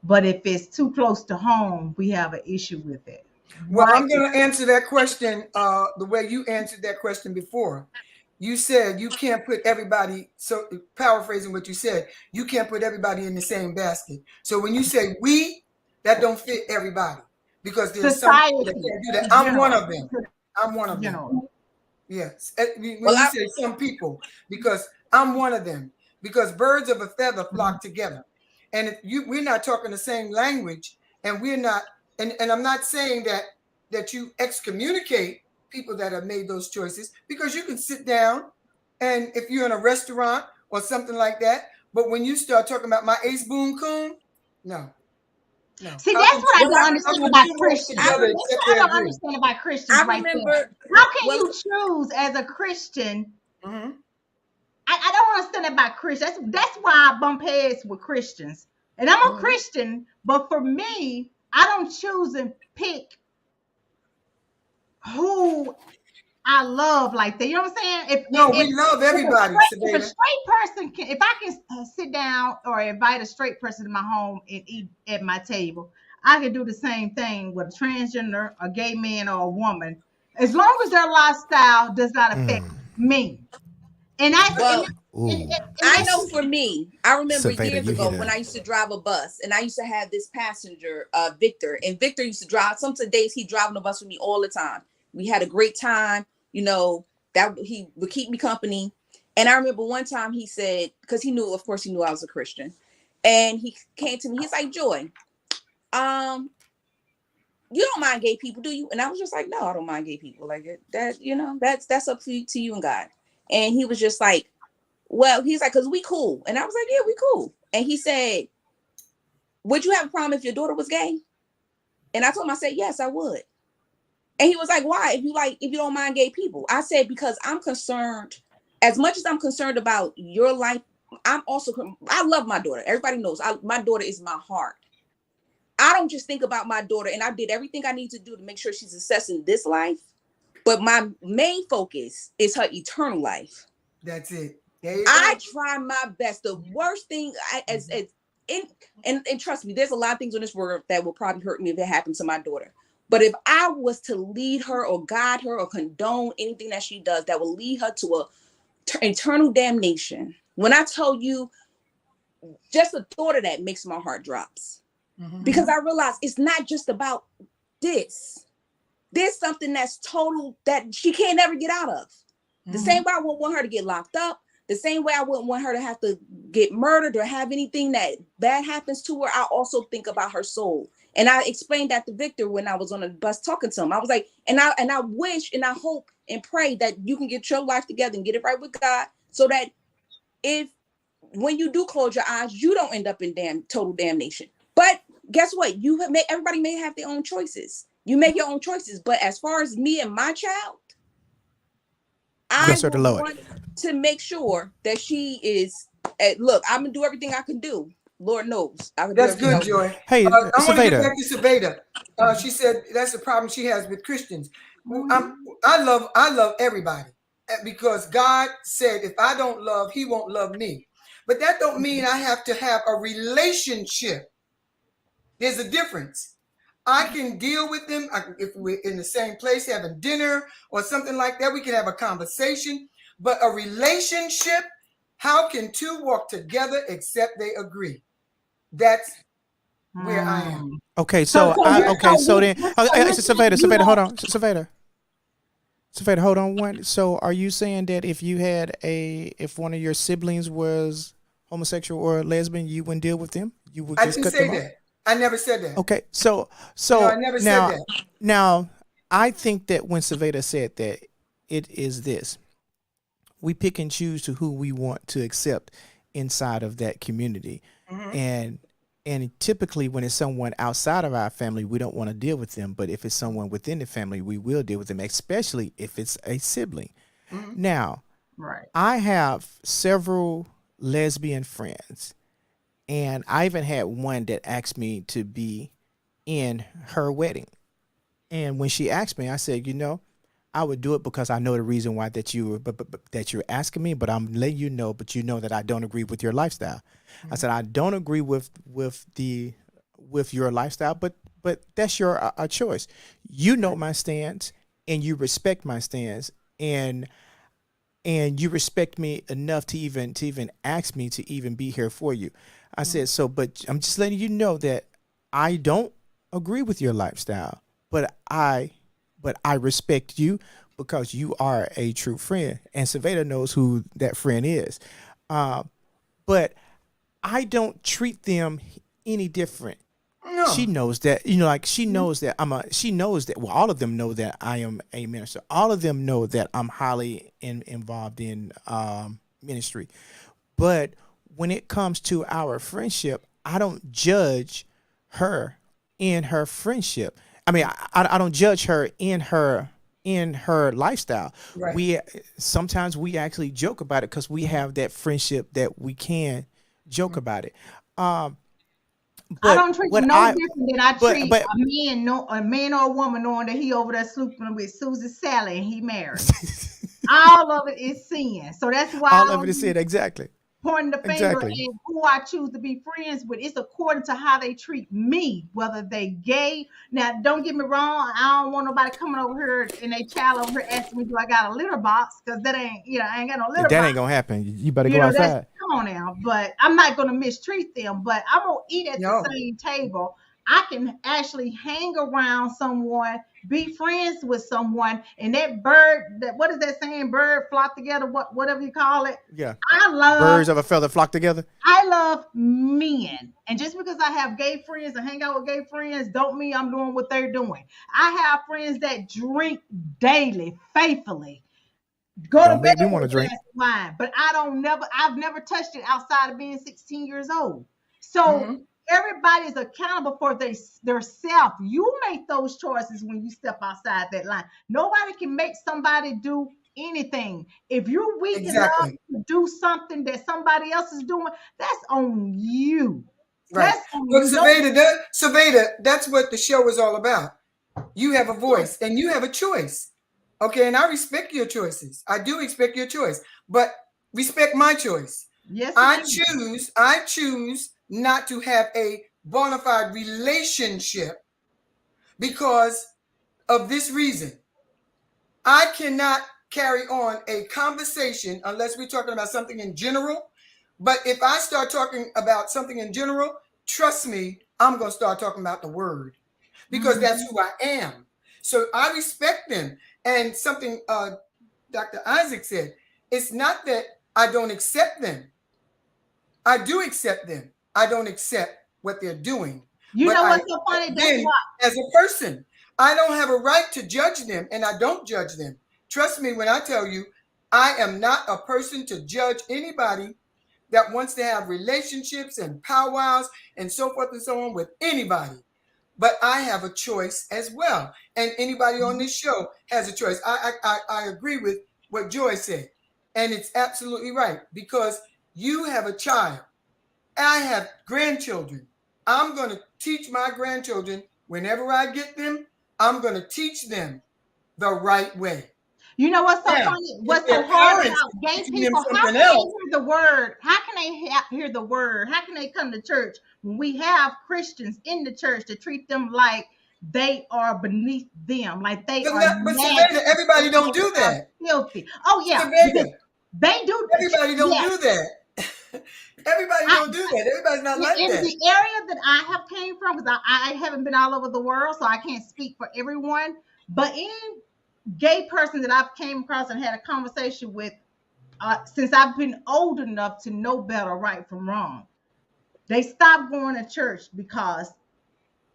Speaker 5: but if it's too close to home, we have an issue with it?
Speaker 4: Well,
Speaker 5: Why?
Speaker 4: I'm going to answer that question the way you answered that question before. You said you can't put everybody, so paraphrasing what you said, you can't put everybody in the same basket. So when you say we, that don't fit everybody because there's some people that
Speaker 5: Society
Speaker 4: can't do that.
Speaker 5: in
Speaker 4: I'm one
Speaker 5: general.
Speaker 4: of them. I'm one of them.
Speaker 5: General.
Speaker 4: Yes. When
Speaker 6: Well,
Speaker 4: you say some people, because I'm one of them, because birds of a feather flock together. And if we're not talking the same language, and we're not, and I'm not saying that you excommunicate people that have made those choices, because you can sit down and if you're in a restaurant or something like that, but when you start talking about my ace boon coon, no. No.
Speaker 5: See,
Speaker 4: How
Speaker 5: that's
Speaker 4: can
Speaker 5: what I
Speaker 4: two,
Speaker 5: don't
Speaker 4: how
Speaker 5: understand
Speaker 4: can
Speaker 5: about
Speaker 4: two walk
Speaker 5: Christians.
Speaker 6: I,
Speaker 4: together
Speaker 5: That's
Speaker 4: except
Speaker 5: what
Speaker 4: they
Speaker 5: I don't
Speaker 4: agree?
Speaker 5: understand about Christians
Speaker 6: I
Speaker 5: right there.
Speaker 6: remember,
Speaker 5: How can
Speaker 6: well,
Speaker 5: you choose as a Christian?
Speaker 4: Mm-hmm.
Speaker 5: I don't understand that about Christians. That's why I bump heads with Christians. And I'm a
Speaker 4: Mm-hmm.
Speaker 5: Christian, but for me, I don't choose and pick who I love like that. You know what I'm saying?
Speaker 4: No, we love everybody,
Speaker 5: If a
Speaker 4: Savannah.
Speaker 5: straight person can, if I can sit down or invite a straight person to my home and eat at my table, I can do the same thing with a transgender, a gay man, or a woman, as long as their lifestyle does not affect
Speaker 3: Mm.
Speaker 5: me. And I and,
Speaker 6: well,
Speaker 5: and,
Speaker 3: Ooh,
Speaker 5: and
Speaker 6: I
Speaker 5: that's
Speaker 6: know for me, I remember
Speaker 3: Savannah,
Speaker 6: years
Speaker 3: you
Speaker 6: ago
Speaker 3: hit
Speaker 6: when
Speaker 3: a.
Speaker 6: I used to drive a bus and I used to have this passenger, Victor, and Victor used to drive. Some days he driving the bus with me all the time. We had a great time, that he would keep me company. And I remember one time he said, because of course he knew I was a Christian. And he came to me, he's like, Joy, you don't mind gay people, do you? And I was just like, no, I don't mind gay people. Like that's up to you and God. And he was just like, well, he's like, because we cool. And I was like, yeah, we cool. And he said, would you have a problem if your daughter was gay? And I told him, I said, yes, I would. And he was like, why? If you don't mind gay people. I said, because I'm concerned, as much as I'm concerned about your life, I love my daughter. Everybody knows my daughter is my heart. I don't just think about my daughter, and I did everything I need to do to make sure she's successful in this life. But my main focus is her eternal life.
Speaker 4: That's it. There you
Speaker 6: I
Speaker 4: go.
Speaker 6: try my best. The worst thing, and trust me, there's a lot of things in this world that will probably hurt me if it happened to my daughter. But if I was to lead her or guide her or condone anything that she does that will lead her to eternal damnation, when I tell you, just the thought of that makes my heart drops.
Speaker 4: Mm-hmm.
Speaker 6: Because I realize it's not just about this. There's something that's total that she can't ever get out of. The same way I wouldn't want her to get locked up, the same way I wouldn't want her to have to get murdered or have anything that bad happens to her, I also think about her soul. And I explained that to Victor when I was on the bus talking to him. I was like, and I wish and I hope and pray that you can get your life together and get it right with God, so that when you do close your eyes, you don't end up in total damnation. But guess what? Everybody may have their own choices. You make your own choices. But as far as me and my child, I would want to make sure that she is. Look, I'm gonna do everything I can do. Lord knows. I would do
Speaker 4: That's
Speaker 6: everything
Speaker 4: good,
Speaker 6: else.
Speaker 4: Joy.
Speaker 3: Hey,
Speaker 4: I want to get
Speaker 3: Silvada.
Speaker 4: back to Silvada. She said that's the problem she has with Christians.
Speaker 5: Mhm.
Speaker 4: I love everybody because God said if I don't love, He won't love me. But that don't mean I have to have a relationship. There's a difference. I can deal with them if we're in the same place having dinner or something like that. We can have a conversation. But a relationship, how can two walk together except they agree? That's where I am.
Speaker 5: Mm.
Speaker 3: Okay,
Speaker 5: So,
Speaker 3: so I okay, so then
Speaker 5: Silvada,
Speaker 3: Silvada, hold on, Silvada, hold on one. So are you saying that if one of your siblings was homosexual or lesbian, you wouldn't deal with them? You would
Speaker 4: I
Speaker 3: just
Speaker 4: didn't
Speaker 3: cut
Speaker 4: say
Speaker 3: them off?
Speaker 4: that. I never said that.
Speaker 3: Okay, so
Speaker 4: No, I never said
Speaker 3: now
Speaker 4: that.
Speaker 3: now I think that when Silvada said that, it is this: we pick and choose to who we want to accept inside of that community,
Speaker 4: Mhm.
Speaker 3: and typically when it's someone outside of our family, we don't want to deal with them. But if it's someone within the family, we will deal with them, especially if it's a sibling.
Speaker 4: Mhm.
Speaker 3: Now,
Speaker 5: right.
Speaker 3: I have several lesbian friends, and I even had one that asked me to be in her wedding. And when she asked me, I said, I would do it because I know the reason why that that you're asking me, but I'm letting you know, but you know that I don't agree with your lifestyle. I said I don't agree with your lifestyle, but that's your choice. You know my stance, and you respect my stance, and you respect me enough to even ask me to even be here for you. I said so, but I'm just letting you know that I don't agree with your lifestyle, but I respect you because you are a true friend, and Saveda knows who that friend is. But I don't treat them any different. She
Speaker 4: No.
Speaker 3: knows that, like she knows that she knows that, well, all of them know that I am a minister. All of them know that I'm highly involved in ministry. But when it comes to our friendship, I don't judge her in her friendship. I mean, I don't judge her in her lifestyle.
Speaker 4: Right.
Speaker 3: We sometimes we actually joke about it because we have that friendship that we can joke about it.
Speaker 5: I
Speaker 3: But
Speaker 5: don't treat
Speaker 3: what
Speaker 5: him no
Speaker 3: I
Speaker 5: different than I treat
Speaker 3: but
Speaker 5: a man or a woman knowing that he over there sleeping with Susie Sally and he married. All of it is sin. So that's why I
Speaker 3: all of it
Speaker 5: don't
Speaker 3: is said exactly.
Speaker 5: pointing the finger at
Speaker 3: Exactly.
Speaker 5: who I choose to be friends with. It's according to how they treat me, whether they gay. Now, don't get me wrong. I don't want nobody coming over here and they child over here asking me, do I got a litter box? Because that ain't, I ain't got no litter
Speaker 3: That
Speaker 5: box.
Speaker 3: ain't gonna happen. You better go
Speaker 5: That's
Speaker 3: outside.
Speaker 5: come on now. But I'm not gonna mistreat them. But I'm gonna eat at the
Speaker 4: No.
Speaker 5: same table. I can actually hang around someone, be friends with someone, and that bird, that what is that saying? Bird flock together, whatever you call it.
Speaker 3: Yeah.
Speaker 5: I love
Speaker 3: Birds of a feather flock together.
Speaker 5: men. And just because I have gay friends and hang out with gay friends don't mean I'm doing what they're doing. I have friends that drink daily, faithfully. Go to
Speaker 3: Don't
Speaker 5: bed
Speaker 3: make me
Speaker 5: with
Speaker 3: want to
Speaker 5: a
Speaker 3: drink.
Speaker 5: glass of wine, but I've never touched it outside of being 16 years old. So
Speaker 4: Mhm.
Speaker 5: everybody's accountable for their self. You make those choices when you step outside that line. Nobody can make somebody do anything. If you're weak enough
Speaker 4: Exactly.
Speaker 5: to do something that somebody else is doing, that's on you.
Speaker 4: Right.
Speaker 5: That's on
Speaker 4: But
Speaker 5: you. No,
Speaker 4: Saveda, that's what the show is all about. You have a voice and you have a choice. Okay, and I respect your choices. I do respect your choice, but respect my choice.
Speaker 5: yes,
Speaker 4: I
Speaker 5: ma'am.
Speaker 4: choose not to have a bona fide relationship because of this reason. I cannot carry on a conversation unless we're talking about something in general. But if I start talking about something in general, trust me, I'm going to start talking about the word because that's
Speaker 5: Mhm.
Speaker 4: who I am. So I respect them. And something Dr. Isaac said, it's not that I don't accept them. I do accept them. I don't accept what they're doing.
Speaker 5: You
Speaker 4: But
Speaker 5: know
Speaker 4: I
Speaker 5: what's so funny?
Speaker 4: accept
Speaker 5: That's
Speaker 4: them
Speaker 5: why.
Speaker 4: as a person. I don't have a right to judge them, and I don't judge them. Trust me when I tell you, I am not a person to judge anybody that wants to have relationships and powwows and so forth and so on with anybody. But I have a choice as well. And anybody on this show has a choice. I agree with what Joy said. And it's absolutely right because you have a child I have grandchildren. I'm going to teach my grandchildren whenever I get them, I'm going to teach them the right way.
Speaker 5: You know what's so
Speaker 4: Now,
Speaker 5: funny?
Speaker 4: if
Speaker 5: What's
Speaker 4: their
Speaker 5: so hard
Speaker 4: parents
Speaker 5: about gay
Speaker 4: teaching them
Speaker 5: people? How
Speaker 4: something
Speaker 5: can they
Speaker 4: else,
Speaker 5: hear the word? How can they hear the word? How can they come to church when we have Christians in the church to treat them like they are beneath them, like they are
Speaker 4: but
Speaker 5: nasty,
Speaker 4: Savannah, everybody don't
Speaker 5: like
Speaker 4: do
Speaker 5: they are
Speaker 4: that.
Speaker 5: filthy? Oh yeah, because
Speaker 4: Savannah,
Speaker 5: they do.
Speaker 4: everybody don't
Speaker 5: Yes,
Speaker 4: do that. Everybody
Speaker 5: I,
Speaker 4: don't do that. Everybody's not like
Speaker 5: in
Speaker 4: that.
Speaker 5: the area that I have came from, because I haven't been all over the world, so I can't speak for everyone. But in gay person that I've came across and had a conversation with, since I've been old enough to know better right from wrong, they stopped going to church because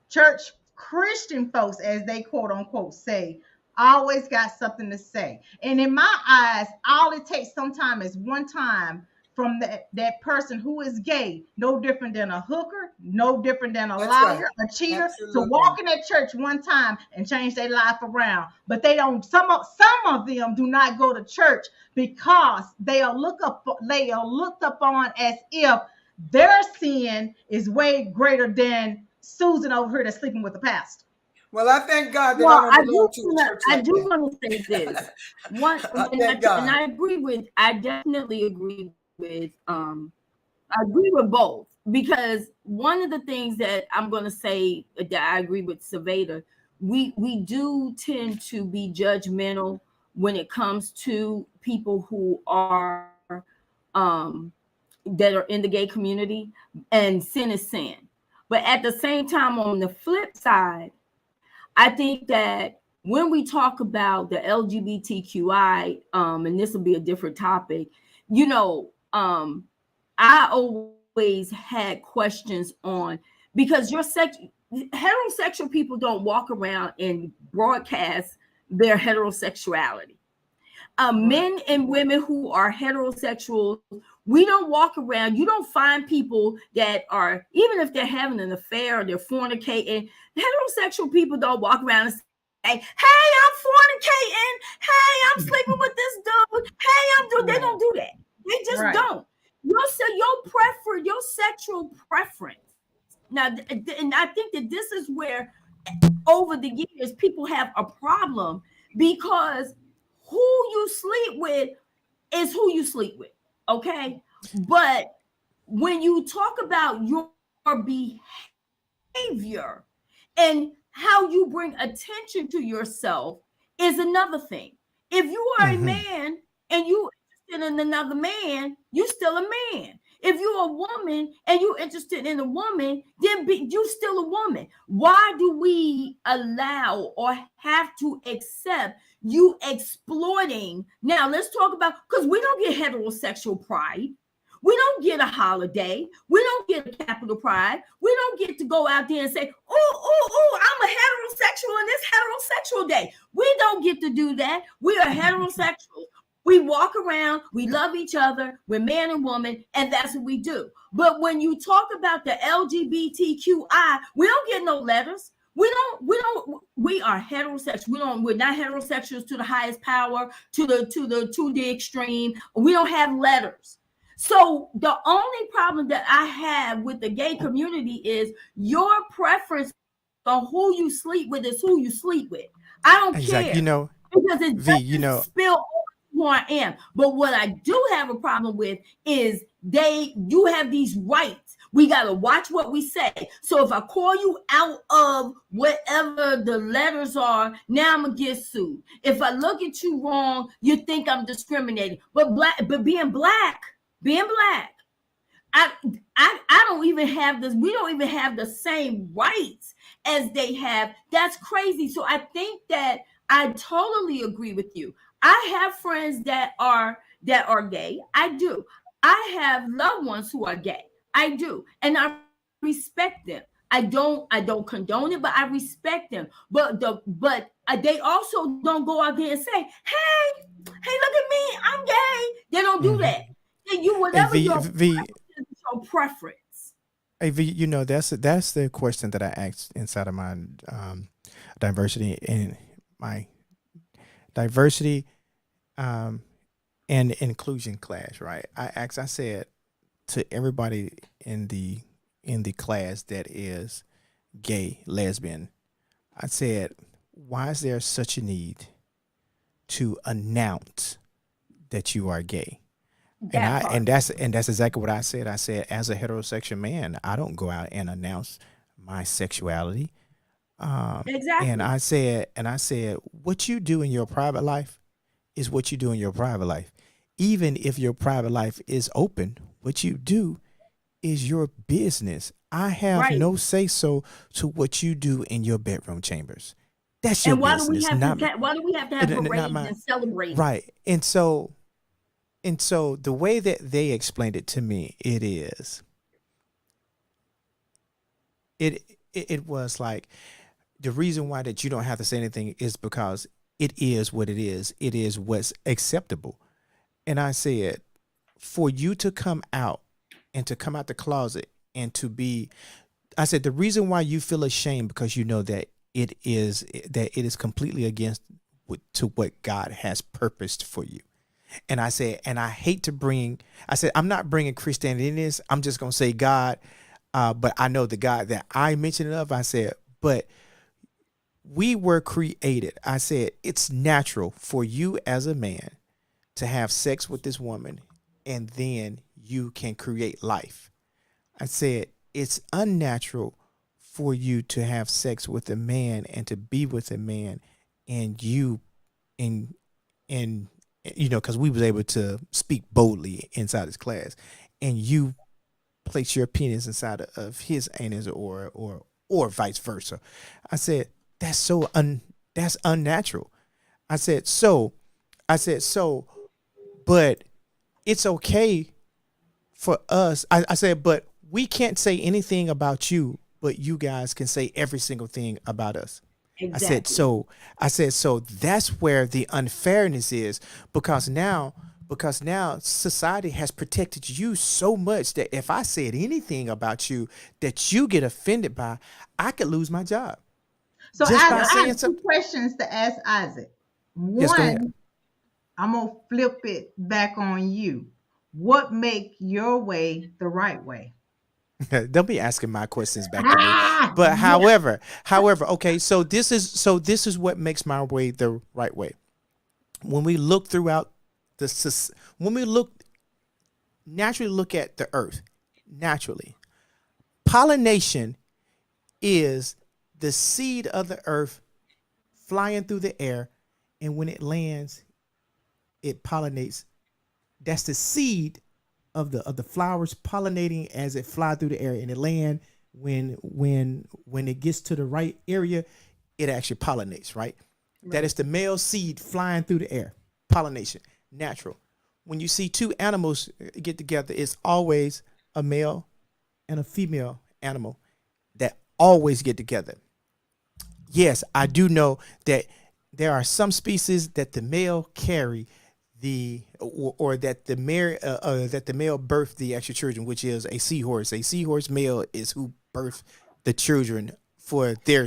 Speaker 5: church Christian folks, as they quote unquote say, always got something to say. And in my eyes, all it takes sometimes is one time from that person who is gay, no different than a hooker, no different than a
Speaker 4: That's right.
Speaker 5: liar, a cheater, to
Speaker 4: Absolutely.
Speaker 5: walk in that church one time and change their life around. But they don't. Some of them do not go to church because they are looked upon as if their sin is way greater than Susan over here that's sleeping with the pastor.
Speaker 4: Well, I thank God that I
Speaker 1: Well,
Speaker 4: don't belong to a church
Speaker 1: I
Speaker 4: like
Speaker 1: do
Speaker 4: that.
Speaker 1: want to say this. One,
Speaker 4: I
Speaker 1: and
Speaker 4: thank God.
Speaker 1: I agree with. I definitely agree with. I agree with both, because one of the things that I'm going to say that I agree with Saveda, we do tend to be judgmental when it comes to people who are um that are in the gay community, and sin is sin. But at the same time, on the flip side, I think that when we talk about the LGBTQI, and this will be a different topic, you know, I always had questions on, because heterosexual people don't walk around and broadcast their heterosexuality.
Speaker 4: Right.
Speaker 1: Men and women who are heterosexual, we don't walk around. You don't find people that are, even if they're having an affair or they're fornicating, heterosexual people don't walk around and say, "Hey, I'm fornicating. Hey, I'm sleeping with this dude. Hey, I'm doing." They
Speaker 4: Right.
Speaker 1: don't do that. They just
Speaker 5: Right.
Speaker 1: don't. Your sexual preference. Now, and I think that this is where, over the years, people have a problem, because who you sleep with is who you sleep with. Okay. But when you talk about your behavior and how you bring attention to yourself is another thing. If you are a
Speaker 3: Hmm.
Speaker 1: man and you interested in another man, you still a man. If you're a woman and you're interested in a woman, then you still a woman. Why do we allow or have to accept you exploiting? Now let's talk about, because we don't get heterosexual pride. We don't get a holiday. We don't get a capital pride. We don't get to go out there and say, I'm a heterosexual on this heterosexual day. We don't get to do that. We are heterosexual. We walk around, we love each other, we're man and woman, and that's what we do. But when you talk about the LGBTQI, we don't get no letters. We are heterosexual. We're not heterosexuals to the highest power, to the extreme. We don't have letters. So the only problem that I have with the gay community is your preference on who you sleep with is who you sleep with. I don't
Speaker 3: Exactly.
Speaker 1: care, because it
Speaker 3: V,
Speaker 1: doesn't spill over who I am. But what I do have a problem with is you have these rights. We got to watch what we say. So if I call you out of whatever the letters are, now I'm going to get sued. If I look at you wrong, you think I'm discriminating. But being black, I don't even have this. We don't even have the same rights as they have. That's crazy. So I think that I totally agree with you. I have friends that are gay. I do. I have loved ones who are gay. I do. And I respect them. I don't condone it, but I respect them. But they also don't go out there and say, hey, look at me, I'm gay. They don't do
Speaker 3: hmm
Speaker 1: that. And you,
Speaker 3: Hey,
Speaker 1: whatever
Speaker 3: V,
Speaker 1: your
Speaker 3: V,
Speaker 1: your preference.
Speaker 3: hey, V, that's the question that I asked inside of my diversity in my diversity um, and inclusion class, right? I said to everybody in the class that is gay, lesbian, I said, why is there such a need to announce that you are gay? And
Speaker 1: That part.
Speaker 3: and that's exactly what I said. I said, as a heterosexual man, I don't go out and announce my sexuality.
Speaker 1: Exactly.
Speaker 3: And I said, what you do in your private life is what you do in your private life. Even if your private life is open, what you do is your business. I have
Speaker 1: Right.
Speaker 3: no say so to what you do in your bedroom chambers. That's your
Speaker 1: And why do we
Speaker 3: business,
Speaker 1: have
Speaker 3: not
Speaker 1: to? Why do we have to have
Speaker 3: not
Speaker 1: parades
Speaker 3: mine.
Speaker 1: and celebrate?
Speaker 3: Right. And so the way that they explained it to me, it was like, the reason why that you don't have to say anything is because it is what it is. It is what's acceptable. And I said, for you to come out and to come out the closet and to be, I said, the reason why you feel ashamed because you know that it is completely against to what God has purposed for you. And I said, and I said, I'm not bringing Christianity in this. I'm just going to say God. But I know the God that I mentioned of, I said, but we were created. I said, it's natural for you as a man to have sex with this woman and then you can create life. I said, it's unnatural for you to have sex with a man and to be with a man and you and because we was able to speak boldly inside this class and you place your penis inside of his anus or vice versa. I said, that's unnatural. I said, but it's okay for us. I said, but we can't say anything about you, but you guys can say every single thing about us.
Speaker 1: Exactly.
Speaker 3: I said, so that's where the unfairness is because now society has protected you so much that if I said anything about you that you get offended by, I could lose my job.
Speaker 5: So
Speaker 3: Just by
Speaker 5: I
Speaker 3: saying
Speaker 5: have two
Speaker 3: something.
Speaker 5: questions to ask Isaac.
Speaker 3: Yes, go ahead.
Speaker 5: One, I'm gonna flip it back on you. What make your way the right way?
Speaker 3: Don't be asking my questions back to me.
Speaker 5: Ah,
Speaker 3: But
Speaker 5: yeah.
Speaker 3: however, okay, so this is what makes my way the right way. When we look throughout when we naturally look at the earth, naturally, pollination is the seed of the earth flying through the air, and when it lands, it pollinates. That's the seed of the flowers pollinating as it fly through the air and it land. When it gets to the right area, it actually pollinates, right? That is the male seed flying through the air. Pollination, natural. When you see two animals get together, it's always a male and a female animal that always get together. Yes, I do know that there are some species that the male carry or that the male birth the extra children, which is a seahorse. A seahorse male is who birth the children for their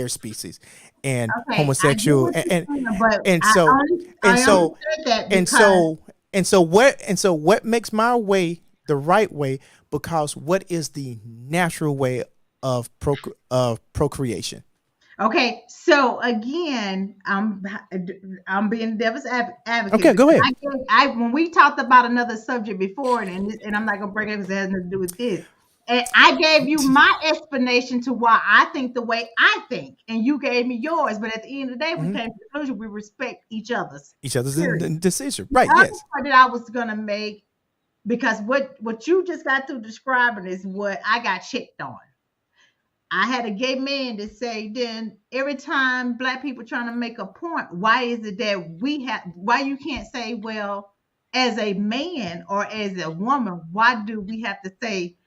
Speaker 3: species, and
Speaker 5: Okay, I get
Speaker 3: homosexual
Speaker 5: what you're saying, but
Speaker 3: and
Speaker 5: I
Speaker 3: so
Speaker 5: only
Speaker 3: and
Speaker 5: I only
Speaker 3: so
Speaker 5: said that
Speaker 3: and
Speaker 5: because
Speaker 3: so what makes my way the right way, because what is the natural way of procreation.
Speaker 5: okay. So again, I'm being devil's advocate
Speaker 3: Okay, go
Speaker 5: because
Speaker 3: ahead.
Speaker 5: I when we talked about another subject before, and I'm not gonna bring it because it has nothing to do with this. And I gave you my explanation to why I think the way I think, and you gave me yours. But at the end of the day, we
Speaker 3: Mhm.
Speaker 5: came to the conclusion we respect each other's.
Speaker 3: Each other's
Speaker 5: Period.
Speaker 3: decision,
Speaker 5: The
Speaker 3: right?
Speaker 5: other
Speaker 3: Yes.
Speaker 5: part that I was gonna make, because what you just got through describing is what I got checked on. I had a gay man that say, then every time black people trying to make a point, why is it that why you can't say, well, as a man or as a woman, why do we have to say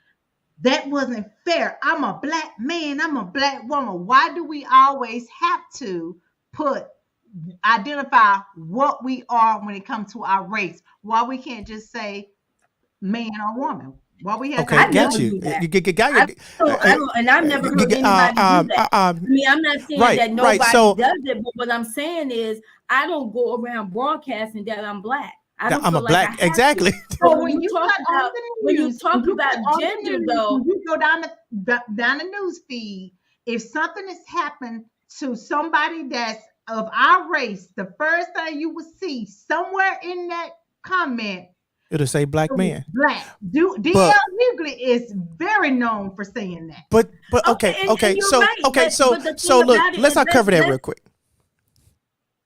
Speaker 5: that wasn't fair? I'm a black man, I'm a black woman. Why do we always have to identify what we are when it comes to our race? Why we can't just say man or woman? Why we have to
Speaker 3: Okay,
Speaker 1: I
Speaker 5: have
Speaker 1: never
Speaker 3: got
Speaker 5: another?
Speaker 3: you.
Speaker 1: do that.
Speaker 3: Got
Speaker 1: I
Speaker 3: you.
Speaker 1: I don't, and I've never heard anybody do that. I mean, I'm not saying
Speaker 3: right,
Speaker 1: that
Speaker 3: right.
Speaker 1: nobody
Speaker 3: So
Speaker 1: does it, but what I'm saying is I don't go around broadcasting that I'm black. I
Speaker 3: That
Speaker 1: don't
Speaker 3: I'm
Speaker 1: feel
Speaker 3: a
Speaker 1: like I
Speaker 3: black.
Speaker 1: have
Speaker 3: Exactly.
Speaker 1: to.
Speaker 5: So
Speaker 1: But
Speaker 5: when you
Speaker 1: talk
Speaker 5: cut on
Speaker 1: about
Speaker 5: the
Speaker 1: when you
Speaker 5: news,
Speaker 1: talk
Speaker 5: when you
Speaker 1: about
Speaker 5: cut on the
Speaker 1: gender,
Speaker 5: news,
Speaker 1: though,
Speaker 5: when you go down the news feed, if something has happened to somebody that's of our race, the first thing you will see somewhere in that comment,
Speaker 3: It'll say black
Speaker 5: it was
Speaker 3: man.
Speaker 5: black.
Speaker 3: But
Speaker 5: DL Hughley is very known for saying that.
Speaker 1: okay,
Speaker 3: okay,
Speaker 1: and you're right. But the
Speaker 3: So
Speaker 1: thing
Speaker 3: look,
Speaker 1: about it,
Speaker 3: let's
Speaker 1: and
Speaker 3: not cover that real quick.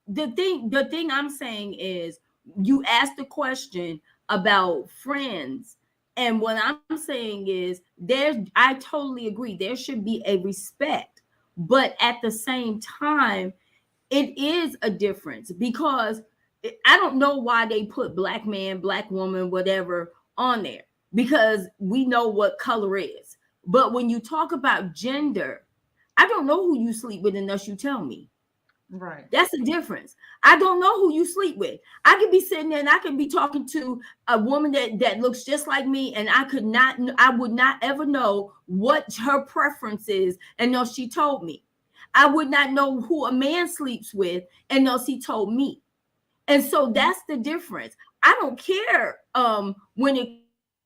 Speaker 1: the thing I'm saying is, you asked the question about friends, and what I'm saying is, I totally agree, there should be a respect, but at the same time, it is a difference, because I don't know why they put black man, black woman, whatever on there, because we know what color is. But when you talk about gender, I don't know who you sleep with unless you tell me.
Speaker 5: Right.
Speaker 1: That's the difference. I don't know who you sleep with. I could be sitting there and I could be talking to a woman that looks just like me, and I would not ever know what her preference is unless she told me. I would not know who a man sleeps with unless he told me. And so that's the difference. I don't care when it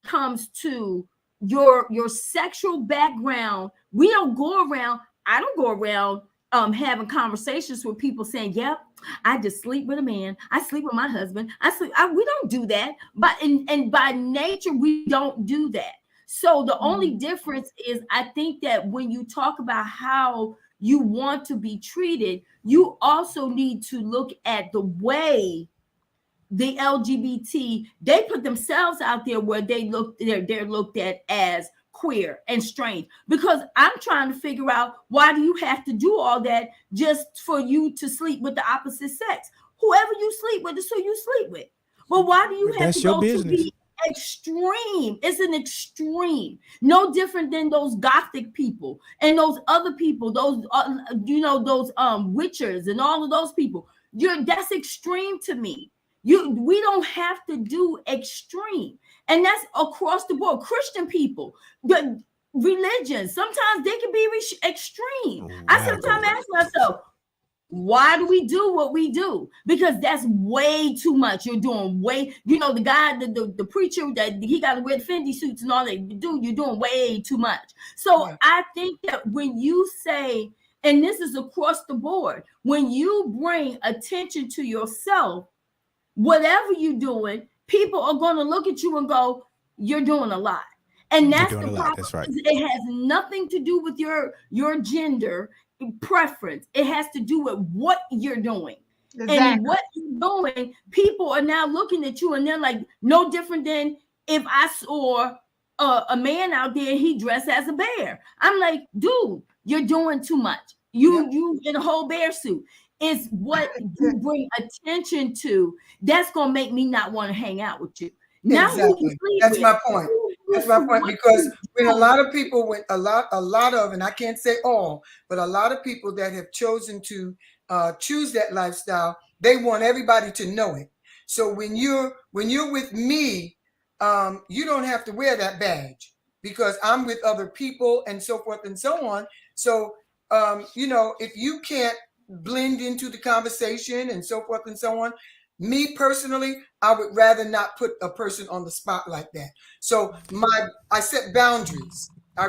Speaker 1: comes to your sexual background. We don't go around, I don't go around having conversations with people saying, yep, I just sleep with a man, I sleep with my husband, we don't do that. But and by nature, we don't do that. So the only difference is, I think that when you talk about how you want to be treated, you also need to look at the way the LGBT, they put themselves out there where they're looked at as queer and strange. Because I'm trying to figure out, why do you have to do all that just for you to sleep with the opposite sex? Whoever you sleep with is who you sleep with. But why do you have to
Speaker 3: That's your
Speaker 1: go to
Speaker 3: business.
Speaker 1: the extreme? It's an extreme, no different than those gothic people and those other people, those those witchers and all of those people. That's extreme to me. We don't have to do extreme, and that's across the board. Christian people, the religion, sometimes they can be extreme. I sometimes ask myself, why do we do what we do? Because that's way too much. You're doing way, the guy, the preacher, that he got to wear the Fendi suits and all that. You're doing way too much. So
Speaker 4: Yeah.
Speaker 1: I think that when you say, and this is across the board, when you bring attention to yourself, whatever you're doing, people are going to look at you and go, you're doing a lot. And
Speaker 3: You're
Speaker 1: that's
Speaker 3: doing
Speaker 1: the
Speaker 3: a lot.
Speaker 1: problem.
Speaker 3: That's right.
Speaker 1: It has nothing to do with your gender preference. It has to do with what you're doing.
Speaker 5: Exactly.
Speaker 1: And what you're doing, people are now looking at you and they're like, no different than if I saw a man out there, he dressed as a bear. I'm like, dude, you're doing too much. You in a whole bear suit. It's what you bring attention to that's gonna make me not want to hang out with you. Now
Speaker 4: Exactly. That's my point. That's my point, because when a lot of people, a lot of, and I can't say all, but a lot of people that have chosen to choose that lifestyle, they want everybody to know it. So when you're with me, you don't have to wear that badge, because I'm with other people and so forth and so on. So if you can't blend into the conversation and so forth and so on, me personally, I would rather not put a person on the spot like that. So I set boundaries. I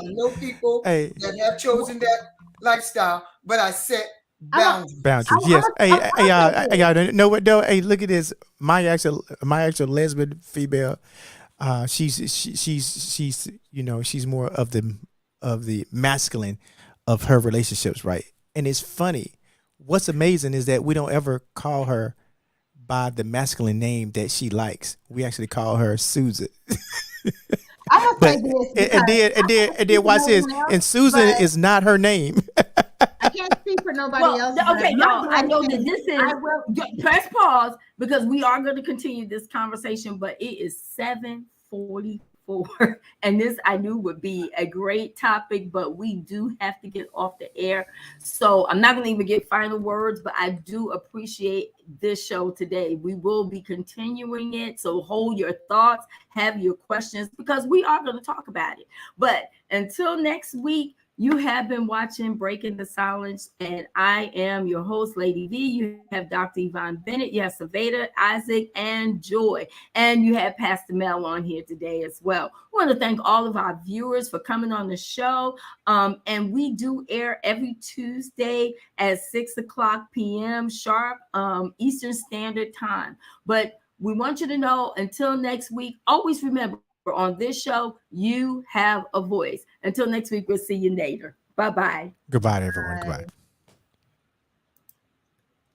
Speaker 4: know people that have chosen that lifestyle, but I set boundaries.
Speaker 3: Boundaries, yes. Hey, y'all know what though? Hey, look at this. My actual lesbian female. She's she's more of the masculine of her relationships, right? And it's funny. What's amazing is that we don't ever call her by the masculine name that she likes. We actually call her Susan.
Speaker 5: I'm gonna say this,
Speaker 3: and then watch this. And Susan is not her name.
Speaker 5: I can't speak for nobody else.
Speaker 1: Okay, y'all. I know that this is press pause, because we are going to continue this conversation, but it is 7:44, and this I knew would be a great topic, but we do have to get off the air. So I'm not going to even get final words, but I do appreciate this show today. We will be continuing it, so hold your thoughts, have your questions, because we are going to talk about it. But until next week, You have been watching Breaking the Silence, and I am your host, Lady V. You have Dr. Yvonne Bennett, you have Silvadia, Isaac, and Joy, and you have Pastor Mel on here today as well. We want to thank all of our viewers for coming on the show, and we do air every Tuesday at 6 o'clock p.m. sharp Eastern Standard Time. But we want you to know, until next week, always remember, on this show, you have a voice. Until next week, we'll see you later. Bye-bye.
Speaker 3: Goodbye, everyone.
Speaker 5: Bye.
Speaker 3: Goodbye.